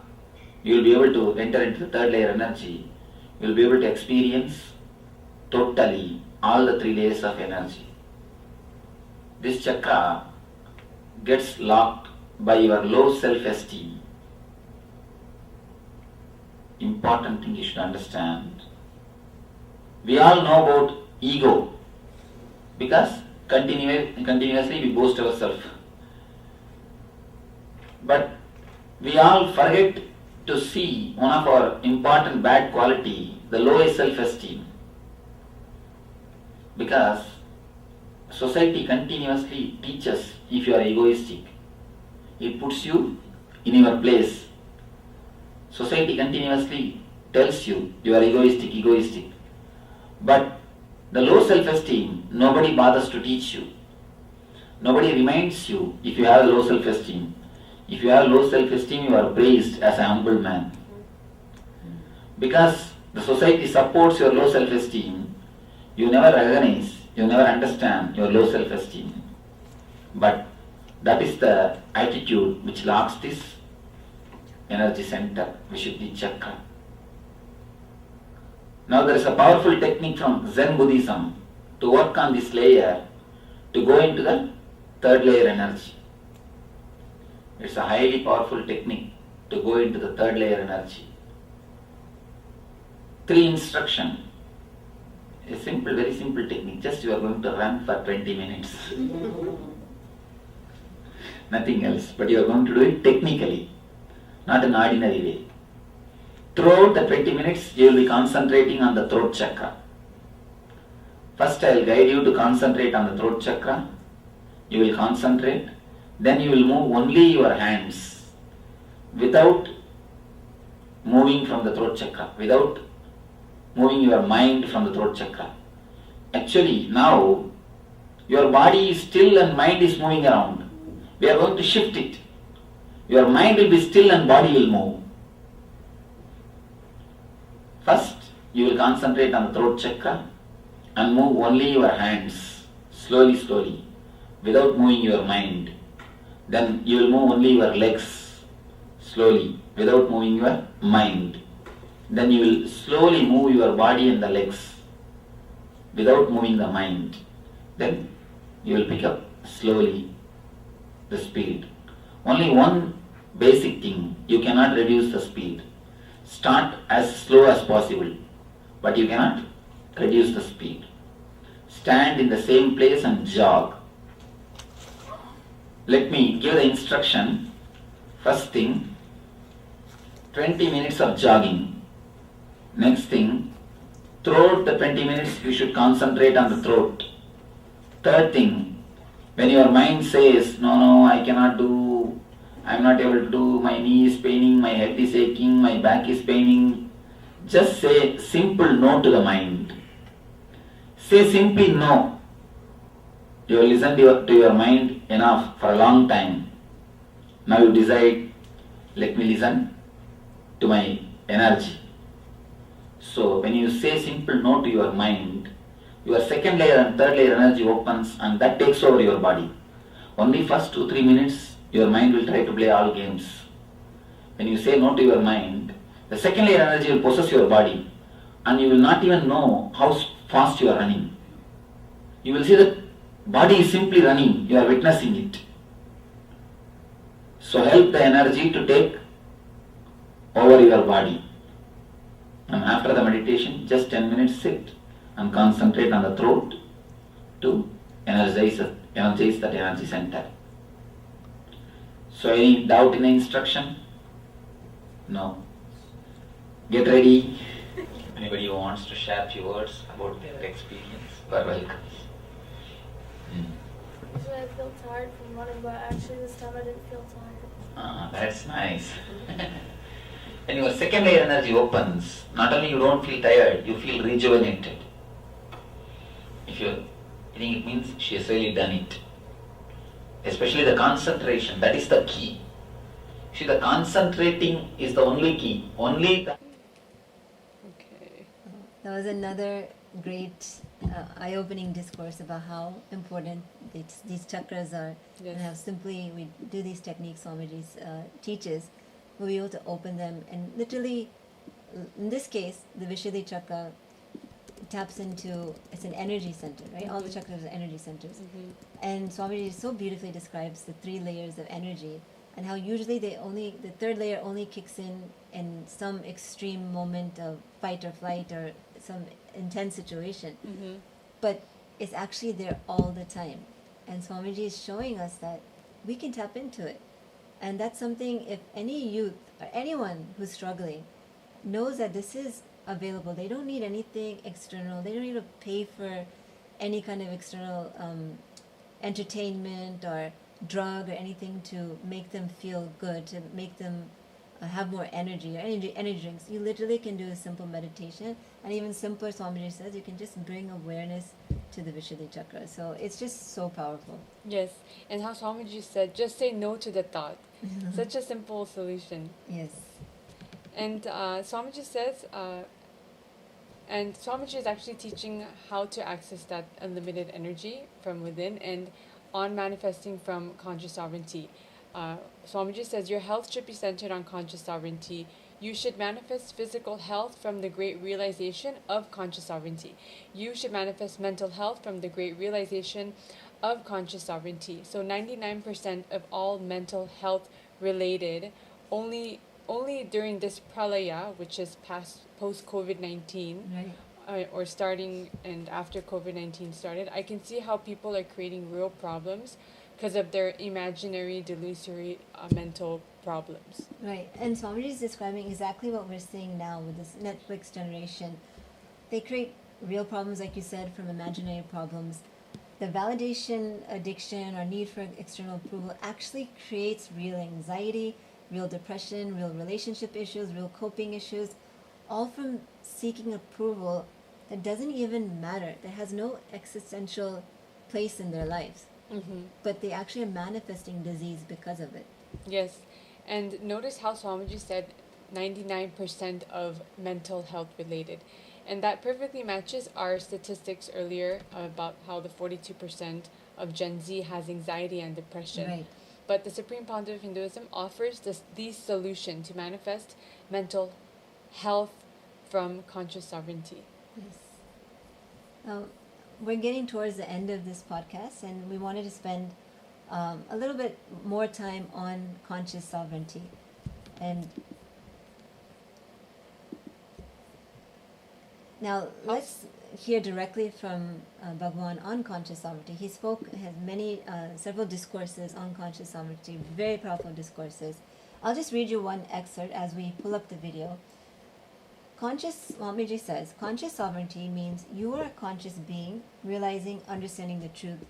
you will be able to enter into the third layer energy. You will be able to experience totally all the three layers of energy. This chakra gets locked by your low self-esteem. Important thing you should understand. We all know about ego because continuously we boast ourselves. But we all forget to see one of our important bad quality, the low self-esteem. Because society continuously teaches if you are egoistic. It puts you in your place. Society continuously tells you are egoistic. But the low self-esteem, nobody bothers to teach you. Nobody reminds you if you have low self-esteem. If you have low self-esteem, you are praised as a humble man. Because the society supports your low self-esteem, you never recognize, you never understand your low self-esteem. But that is the attitude which locks this energy center, Vishidi chakra. Now there is a powerful technique from Zen Buddhism to work on this layer, to go into the third layer energy. It's a highly powerful technique to go into the third layer energy. 3 instruction. A simple, very simple technique. Just you are going to run for 20 minutes. Nothing else. But you are going to do it technically, not in ordinary way. Throughout the 20 minutes, you will be concentrating on the throat chakra. First, I will guide you to concentrate on the throat chakra. You will concentrate. Then you will move only your hands without moving from the throat chakra, without moving your mind from the throat chakra. Actually, now your body is still and mind is moving around. We are going to shift it. Your mind will be still and body will move. First, you will concentrate on the throat chakra and move only your hands, slowly, slowly, without moving your mind. Then you will move only your legs, slowly, without moving your mind. Then you will slowly move your body and the legs, without moving the mind. Then you will pick up slowly the speed. Only one basic thing, you cannot reduce the speed. Start as slow as possible, but you cannot reduce the speed. Stand in the same place and jog. Let me give the instruction. First thing, 20 minutes of jogging. Next thing, throughout the 20 minutes you should concentrate on the throat. Third thing, when your mind says, no, I cannot do, I am not able to do, my knee is paining, my head is aching, my back is paining, just say simple no to the mind. Say simply no. You will listen to your mind enough for a long time. Now you decide, let me listen to my energy. So when you say simple no to your mind, your second layer and third layer energy opens and that takes over your body. Only first 2-3 minutes your mind will try to play all games. When you say no to your mind, the second layer energy will possess your body and you will not even know how fast you are running. You will see that body is simply running, you are witnessing it. So help the energy to take over your body. And after the meditation, just 10 minutes sit and concentrate on the throat to energize that energy center. So any doubt in the instruction? No. Get ready. Anybody who wants to share a few words about their experience, you are welcome. Usually I feel tired from running, but actually this time I didn't feel tired. That's nice. When your second layer energy opens, not only you don't feel tired, you feel rejuvenated. I think it means she has really done it. Especially the concentration, that is the key. See, the concentrating is the only key. Okay. That was another great eye-opening discourse about how important these chakras are, Yes. and how simply we do these techniques Swamiji teaches, we'll be able to open them. And literally, in this case, the vishidi chakra taps into, it's an energy center, right? All the chakras are energy centers. And Swamiji so beautifully describes the 3 layers of energy and how usually the third layer only kicks in some extreme moment of fight or flight or some intense situation. But it's actually there all the time. And Swamiji is showing us that we can tap into it. And that's something, if any youth or anyone who's struggling knows that this is available, they don't need anything external, they don't need to pay for any kind of external entertainment or drug or anything to make them feel good, to make them have more energy or energy drinks. You literally can do a simple meditation, and even simpler, Swamiji says, you can just bring awareness to the Vishudi chakra. So it's just so powerful. Yes, and how Swamiji said, just say no to the thought. Such a simple solution. Yes. And Swamiji says, and Swamiji is actually teaching how to access that unlimited energy from within and on manifesting from conscious sovereignty. Swamiji says, your health should be centered on conscious sovereignty. You should manifest physical health from the great realization of conscious sovereignty. You should manifest mental health from the great realization of conscious sovereignty. So 99% of all mental health related, only during this pralaya, which is post COVID-19, Right. or starting and after COVID-19 started, I can see how people are creating real problems because of their imaginary, delusory mental problems. Right. And Swamiji is describing exactly what we're seeing now with this Netflix generation. They create real problems, like you said, from imaginary problems. The validation addiction or need for external approval actually creates real anxiety, real depression, real relationship issues, real coping issues, all from seeking approval that doesn't even matter, that has no existential place in their lives. Mm-hmm. But they actually are manifesting disease because of it. Yes. And notice how Swamiji said 99% of mental health related. And that perfectly matches our statistics earlier about how the 42% of Gen Z has anxiety and depression. Right. But the Supreme Pontiff of Hinduism offers the solution to manifest mental health from conscious sovereignty. Yes. We're getting towards the end of this podcast, and we wanted to spend a little bit more time on conscious sovereignty. And now let's hear directly from Bhagavan on conscious sovereignty. He has several discourses on conscious sovereignty, very powerful discourses. I'll just read you one excerpt as we pull up the video. Swamiji says, conscious sovereignty means you are a conscious being, realizing, understanding the truth.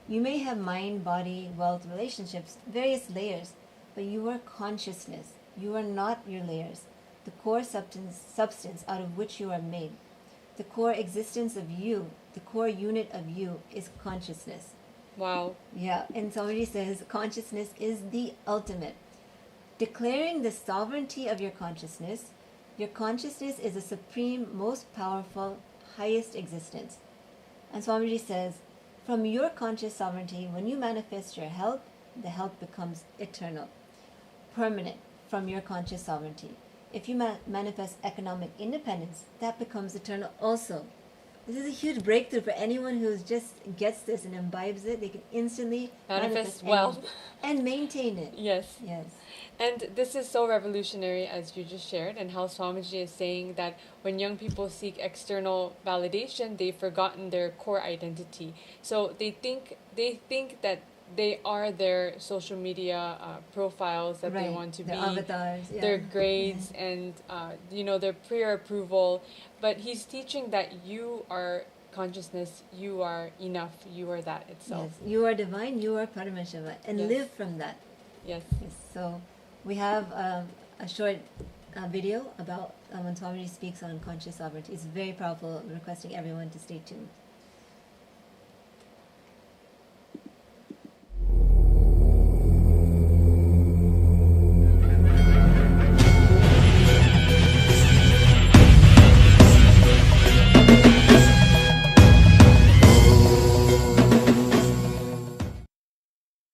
You may have mind, body, wealth, relationships, various layers, but you are consciousness. You are not your layers, the core substance out of which you are made. The core existence of you, the core unit of you is consciousness. Wow. Yeah, and somebody says consciousness is the ultimate. Declaring the sovereignty of your consciousness is the supreme, most powerful, highest existence. And Swamiji says, from your conscious sovereignty, when you manifest your health, the health becomes eternal, permanent from your conscious sovereignty. If you manifest economic independence, that becomes eternal also. This is a huge breakthrough for anyone who just gets this and imbibes it. They can instantly Manifest wealth and maintain it. Yes. Yes. And this is so revolutionary, as you just shared, and how Swamiji is saying that when young people seek external validation, they've forgotten their core identity. So they think that they are their social media profiles that Right. they want to Their be, avatars, yeah. their grades, and their prayer approval. But he's teaching that you are consciousness, you are enough, you are that itself. Yes, you are divine, you are Paramashiva, and Yes. live from that. Yes. Yes. So we have a short video about when Swamiji speaks on conscious sovereignty. It's very powerful. I'm requesting everyone to stay tuned.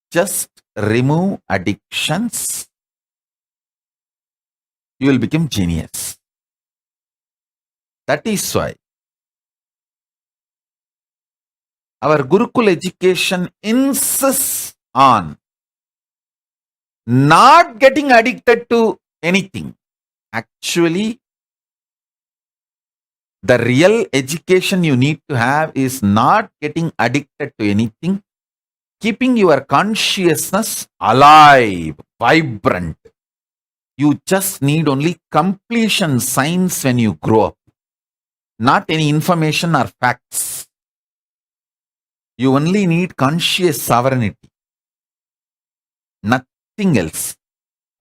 Just remove addictions, you will become genius. That is why our Gurukul education insists on not getting addicted to anything. Actually, the real education you need to have is not getting addicted to anything, keeping your consciousness alive, vibrant. You just need only completion signs when you grow up, not any information or facts. You only need conscious sovereignty, nothing else.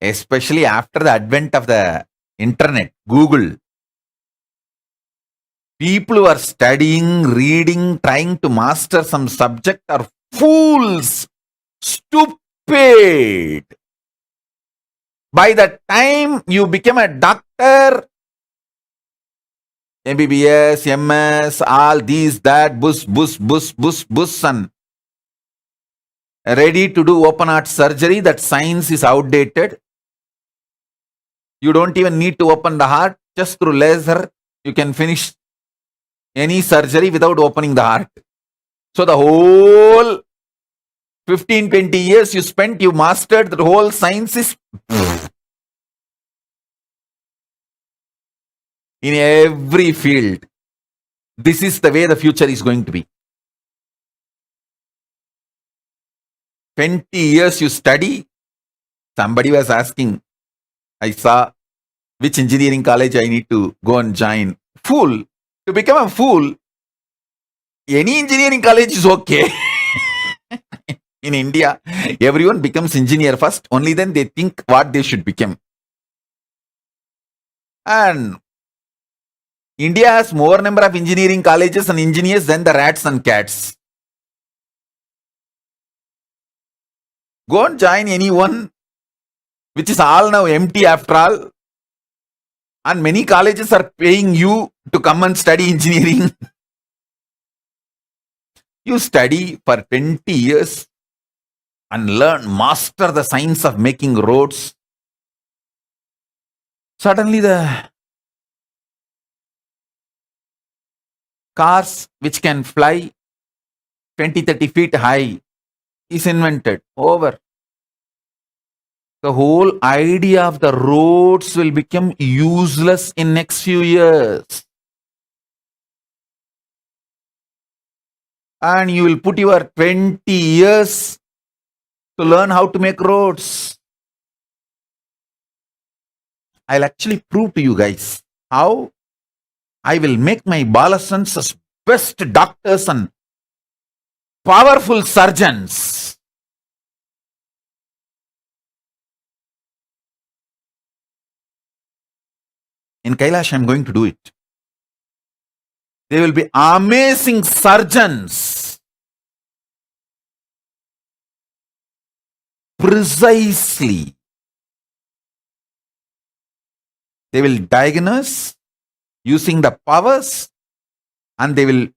Especially after the advent of the internet, Google. People who are studying, reading, trying to master some subject are fools, stupid. By the time you become a doctor, MBBS, MS, all these, that, bus, and ready to do open heart surgery, that science is outdated. You don't even need to open the heart, just through laser, you can finish any surgery without opening the heart. So the whole 15-20 years you spent, you mastered the whole sciences. In every field. This is the way the future is going to be. 20 years you study. Somebody was asking, I saw which engineering college I need to go and join. Fool. To become a fool, any engineering college is okay. In India, everyone becomes engineer first. Only then they think what they should become. And India has more number of engineering colleges and engineers than the rats and cats. Go and join anyone, which is all now empty after all. And many colleges are paying you to come and study engineering. You study for 20 years and master the science of making roads. Suddenly the cars which can fly 20-30 feet high is invented. Over. The whole idea of the roads will become useless in next few years. And you will put your 20 years to learn how to make roads. I'll actually prove to you guys how I will make my Balasans as best doctors and powerful surgeons. In Kailash, I'm going to do it. They will be amazing surgeons. Precisely. They will diagnose using the powers and they will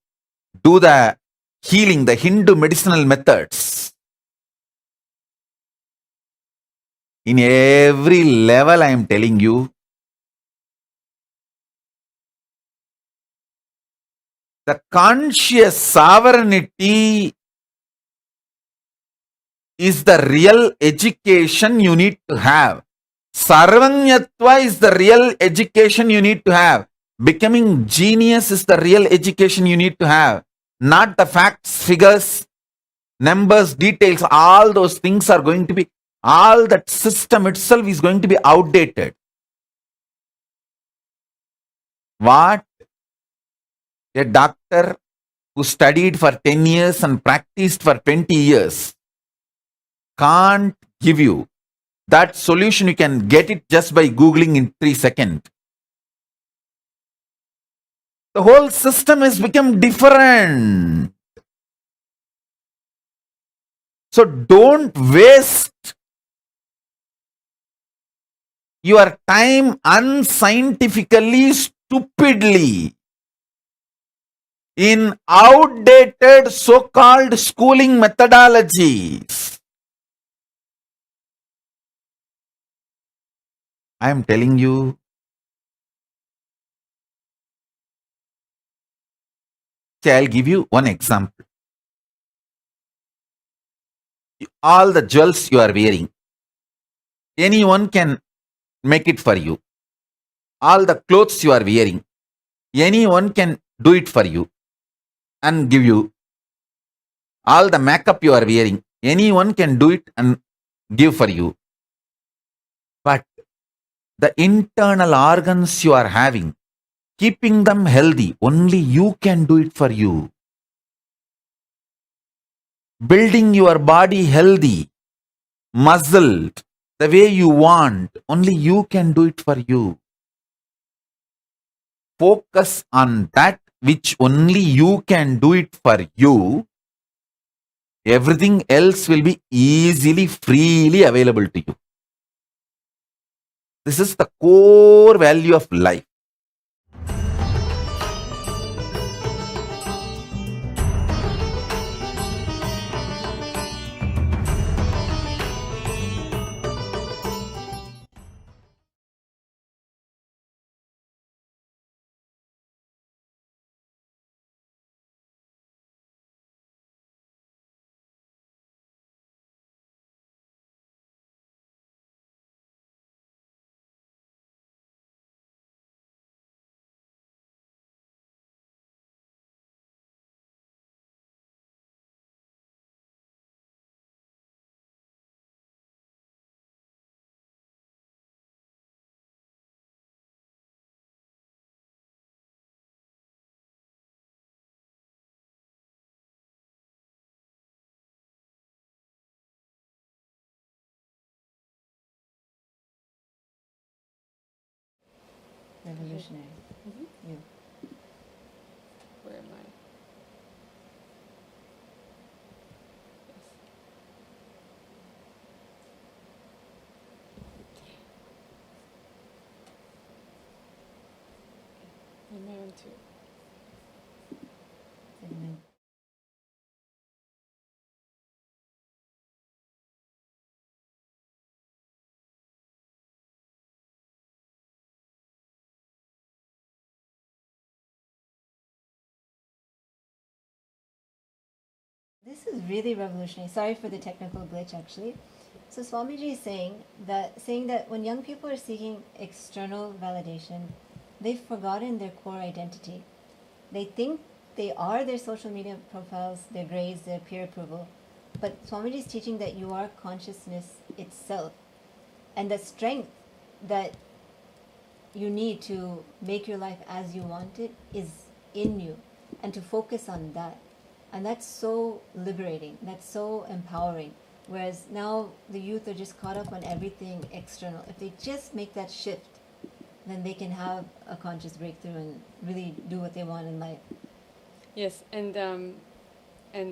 do the healing, the Hindu medicinal methods. In every level, I am telling you, the conscious sovereignty is the real education you need to have. Sarvajnatva is the real education you need to have. Becoming genius is the real education you need to have. Not the facts, figures, numbers, details. All those things are going to be, all that system itself is going to be outdated. What a doctor who studied for 10 years and practiced for 20 years can't give you. That solution, you can get it just by Googling in 3 seconds. The whole system has become different. So don't waste your time unscientifically, stupidly in outdated so-called schooling methodologies. I am telling you, see, I'll give you one example. All the jewels you are wearing, anyone can make it for you. All the clothes you are wearing, anyone can do it for you and give you. All the makeup you are wearing, anyone can do it and give for you. But the internal organs you are having, keeping them healthy, only you can do it for you. Building your body healthy, muscled, the way you want, only you can do it for you. Focus on that which only you can do it for you. Everything else will be easily, freely available to you. This is the core value of life. revolutionary. Mhm. You. Where am I? Yes. Am I on to? Amen. This is really revolutionary. Sorry for the technical glitch, actually. So Swamiji is saying that when young people are seeking external validation, they've forgotten their core identity. They think they are their social media profiles, their grades, their peer approval. But Swamiji is teaching that you are consciousness itself. And the strength that you need to make your life as you want it is in you. And to focus on that. And that's so liberating. That's so empowering. Whereas now the youth are just caught up on everything external. If they just make that shift, then they can have a conscious breakthrough and really do what they want in life. Yes, and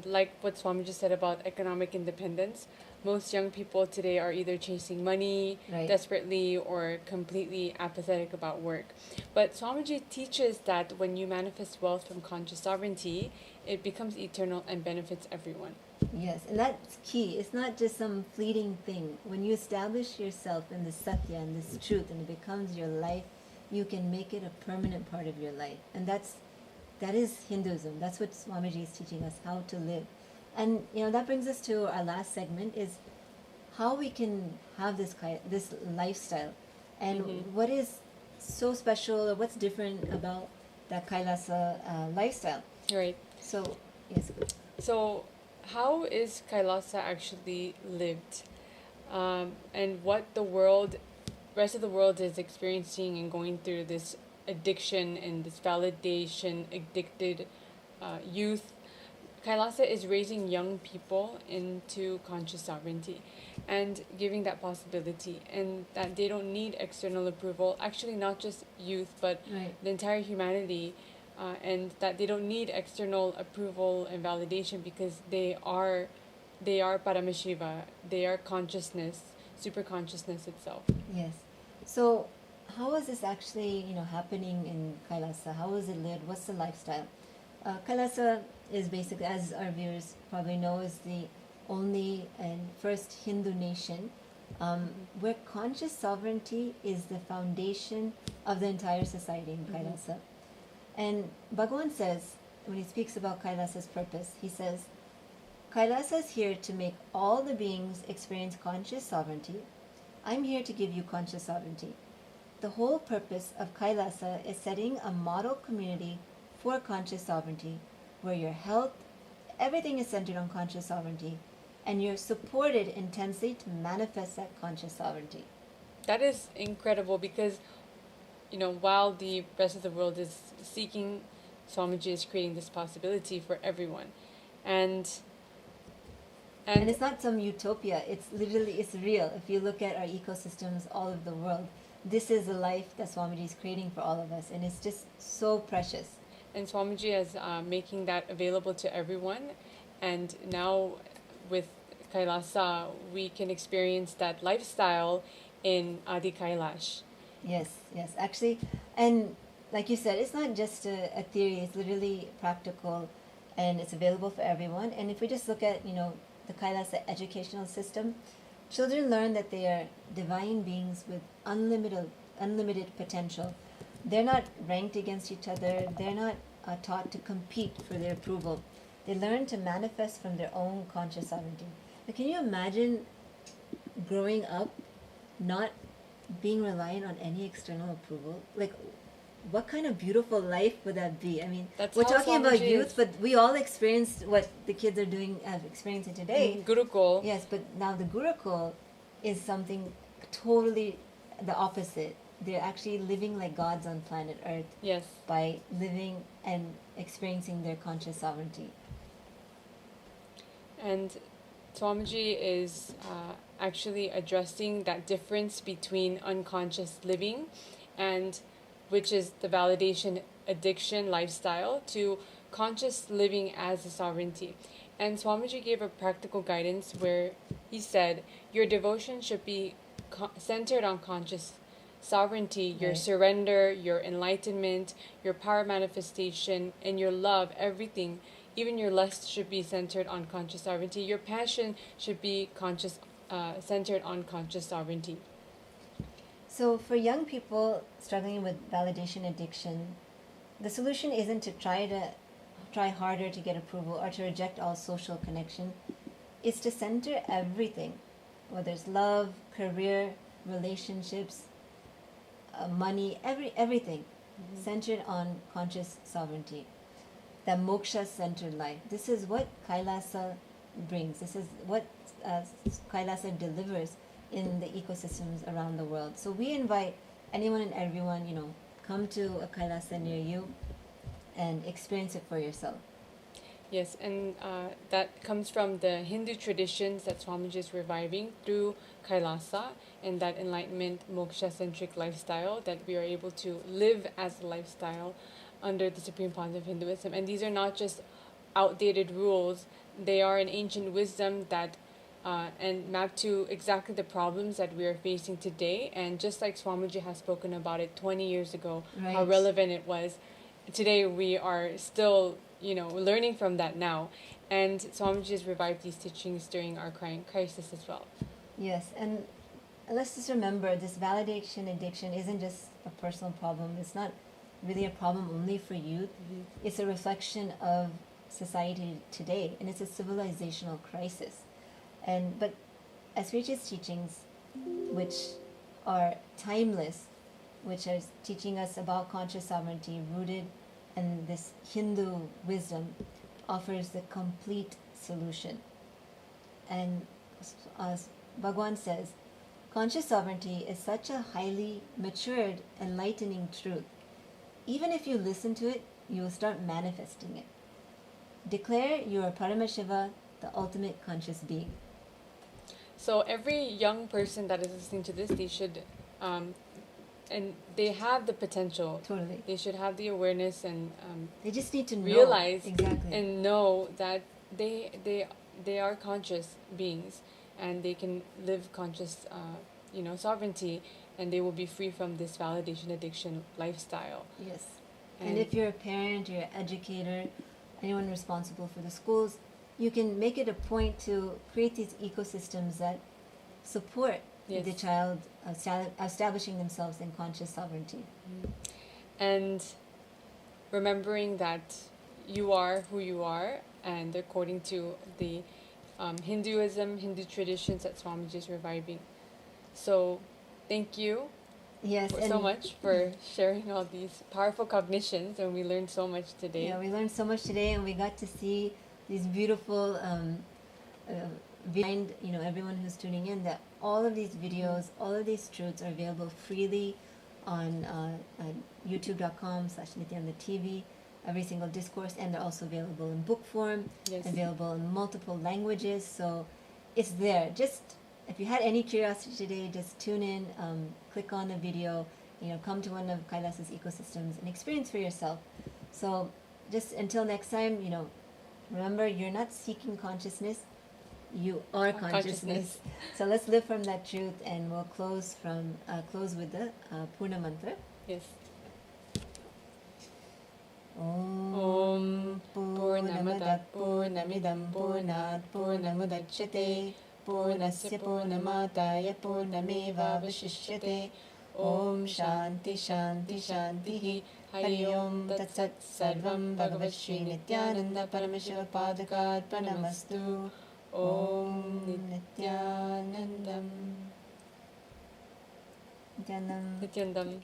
like what Swamiji said about economic independence, most young people today are either chasing money Right. desperately or completely apathetic about work. But Swamiji teaches that when you manifest wealth from conscious sovereignty, it becomes eternal and benefits everyone. Yes, and that's key. It's not just some fleeting thing. When you establish yourself in this satya and this truth and it becomes your life, you can make it a permanent part of your life. And that is Hinduism. That's what Swamiji is teaching us, how to live. And that brings us to our last segment, is how we can have this lifestyle, and what is so special or what's different about that Kailasa lifestyle. Right. So, yes. So, how is Kailasa actually lived? And what the rest of the world is experiencing and going through this addiction and this validation addicted youth. Kailasa is raising young people into conscious sovereignty and giving that possibility, and that they don't need external approval, actually not just youth but Right. the entire humanity, and that they don't need external approval and validation because they are Paramashiva, they are consciousness, super consciousness itself. Yes. So, how is this actually, happening in Kailasa? How is it lived? What's the lifestyle? Kailasa is basically, as our viewers probably know, is the only and first Hindu nation where conscious sovereignty is the foundation of the entire society in Kailasa. And Bhagavan says, when he speaks about Kailasa's purpose, he says, Kailasa is here to make all the beings experience conscious sovereignty. I'm here to give you conscious sovereignty. The whole purpose of Kailasa is setting a model community for conscious sovereignty, where your health, everything is centered on conscious sovereignty, and you're supported intensely to manifest that conscious sovereignty. That is incredible because, while the rest of the world is seeking, Swamiji is creating this possibility for everyone. And it's not some utopia, it's real. If you look at our ecosystems all over the world, this is a life that Swamiji is creating for all of us, and it's just so precious. And Swamiji is making that available to everyone, and now with Kailasa, we can experience that lifestyle in Adi Kailash. Yes, actually, and like you said, it's not just a theory, it's literally practical, and it's available for everyone. And if we just look at, the Kailasa educational system, children learn that they are divine beings with unlimited potential. They're not ranked against each other, they're not taught to compete for their approval. They learn to manifest from their own conscious sovereignty. But can you imagine growing up not being reliant on any external approval? Like, what kind of beautiful life would that be? I mean, That's we're how talking about Swamiji youth, is. but we all experienced what the kids are experiencing today. Gurukul. Yes, but now the Gurukul is something totally the opposite. They're actually living like gods on planet Earth. Yes. By living and experiencing their conscious sovereignty. And Swamiji is actually addressing that difference between unconscious living and which is the validation addiction lifestyle, to conscious living as a sovereignty. And Swamiji gave a practical guidance where he said, your devotion should be centered on conscious sovereignty, your surrender, your enlightenment, your power manifestation, and your love, everything. Even your lust should be centered on conscious sovereignty. Your passion should be centered on conscious sovereignty. So for young people struggling with validation addiction, the solution isn't to try harder to get approval or to reject all social connection. It's to center everything, whether it's love, career, relationships, money, everything, centered on conscious sovereignty. That moksha-centered life. This is what Kailasa brings. This is what Kailasa delivers in the ecosystems around the world. So we invite anyone and everyone, come to a Kailasa near you and experience it for yourself. Yes, and that comes from the Hindu traditions that Swamiji is reviving through Kailasa, and that enlightenment, moksha-centric lifestyle that we are able to live as a lifestyle under the Supreme Pontiff of Hinduism. And these are not just outdated rules, they are an ancient wisdom that and mapped to exactly the problems that we are facing today. And just like Swamiji has spoken about it 20 years ago, how relevant it was, today we are still, learning from that now. And Swamiji has revived these teachings during our crisis as well. Yes, and let's just remember, this validation addiction isn't just a personal problem. It's not really a problem only for youth. It's a reflection of society today, and it's a civilizational crisis. But SPH's teachings, which are timeless, which are teaching us about conscious sovereignty rooted in this Hindu wisdom, offers the complete solution. And as Bhagavan says, conscious sovereignty is such a highly matured, enlightening truth. Even if you listen to it, you will start manifesting it. Declare you are Paramashiva, the ultimate conscious being. So every young person that is listening to this, they should, and they have the potential. Totally. They should have the awareness and they just need to realize exactly and know that they are conscious beings, and they can live conscious, sovereignty, and they will be free from this validation addiction lifestyle. Yes. And if you're a parent, you're an educator, anyone responsible for the schools, you can make it a point to create these ecosystems that support the child establishing themselves in conscious sovereignty. And remembering that you are who you are, and according to the Hinduism, Hindu traditions that Swamiji is reviving. So thank you so much for sharing all these powerful cognitions, and we learned so much today. Yeah, we learned so much today, and we got to see these beautiful behind everyone who's tuning in, that all of these videos, all of these truths are available freely on youtube.com/Nithyananda TV, every single discourse, and they're also available in book form, available in multiple languages. So it's there. Just if you had any curiosity today, just tune in, click on the video, come to one of Kailasa's ecosystems and experience for yourself. So just until next time, remember, you're not seeking consciousness, you are consciousness. So let's live from that truth, and we'll close with the Purna mantra. Yes. Om Purnamada Purnamidam Purnat Purnamudachyate Purnasya Purnamataya Purnameva Vashishyate. Om Shanti Shanti Shanti. Hari Om Tat Sat Sarvam Bhagavat Shri Nithyananda Paramashivam Padakat Pranamastu. Om Nithyanandam. Nithyanandam.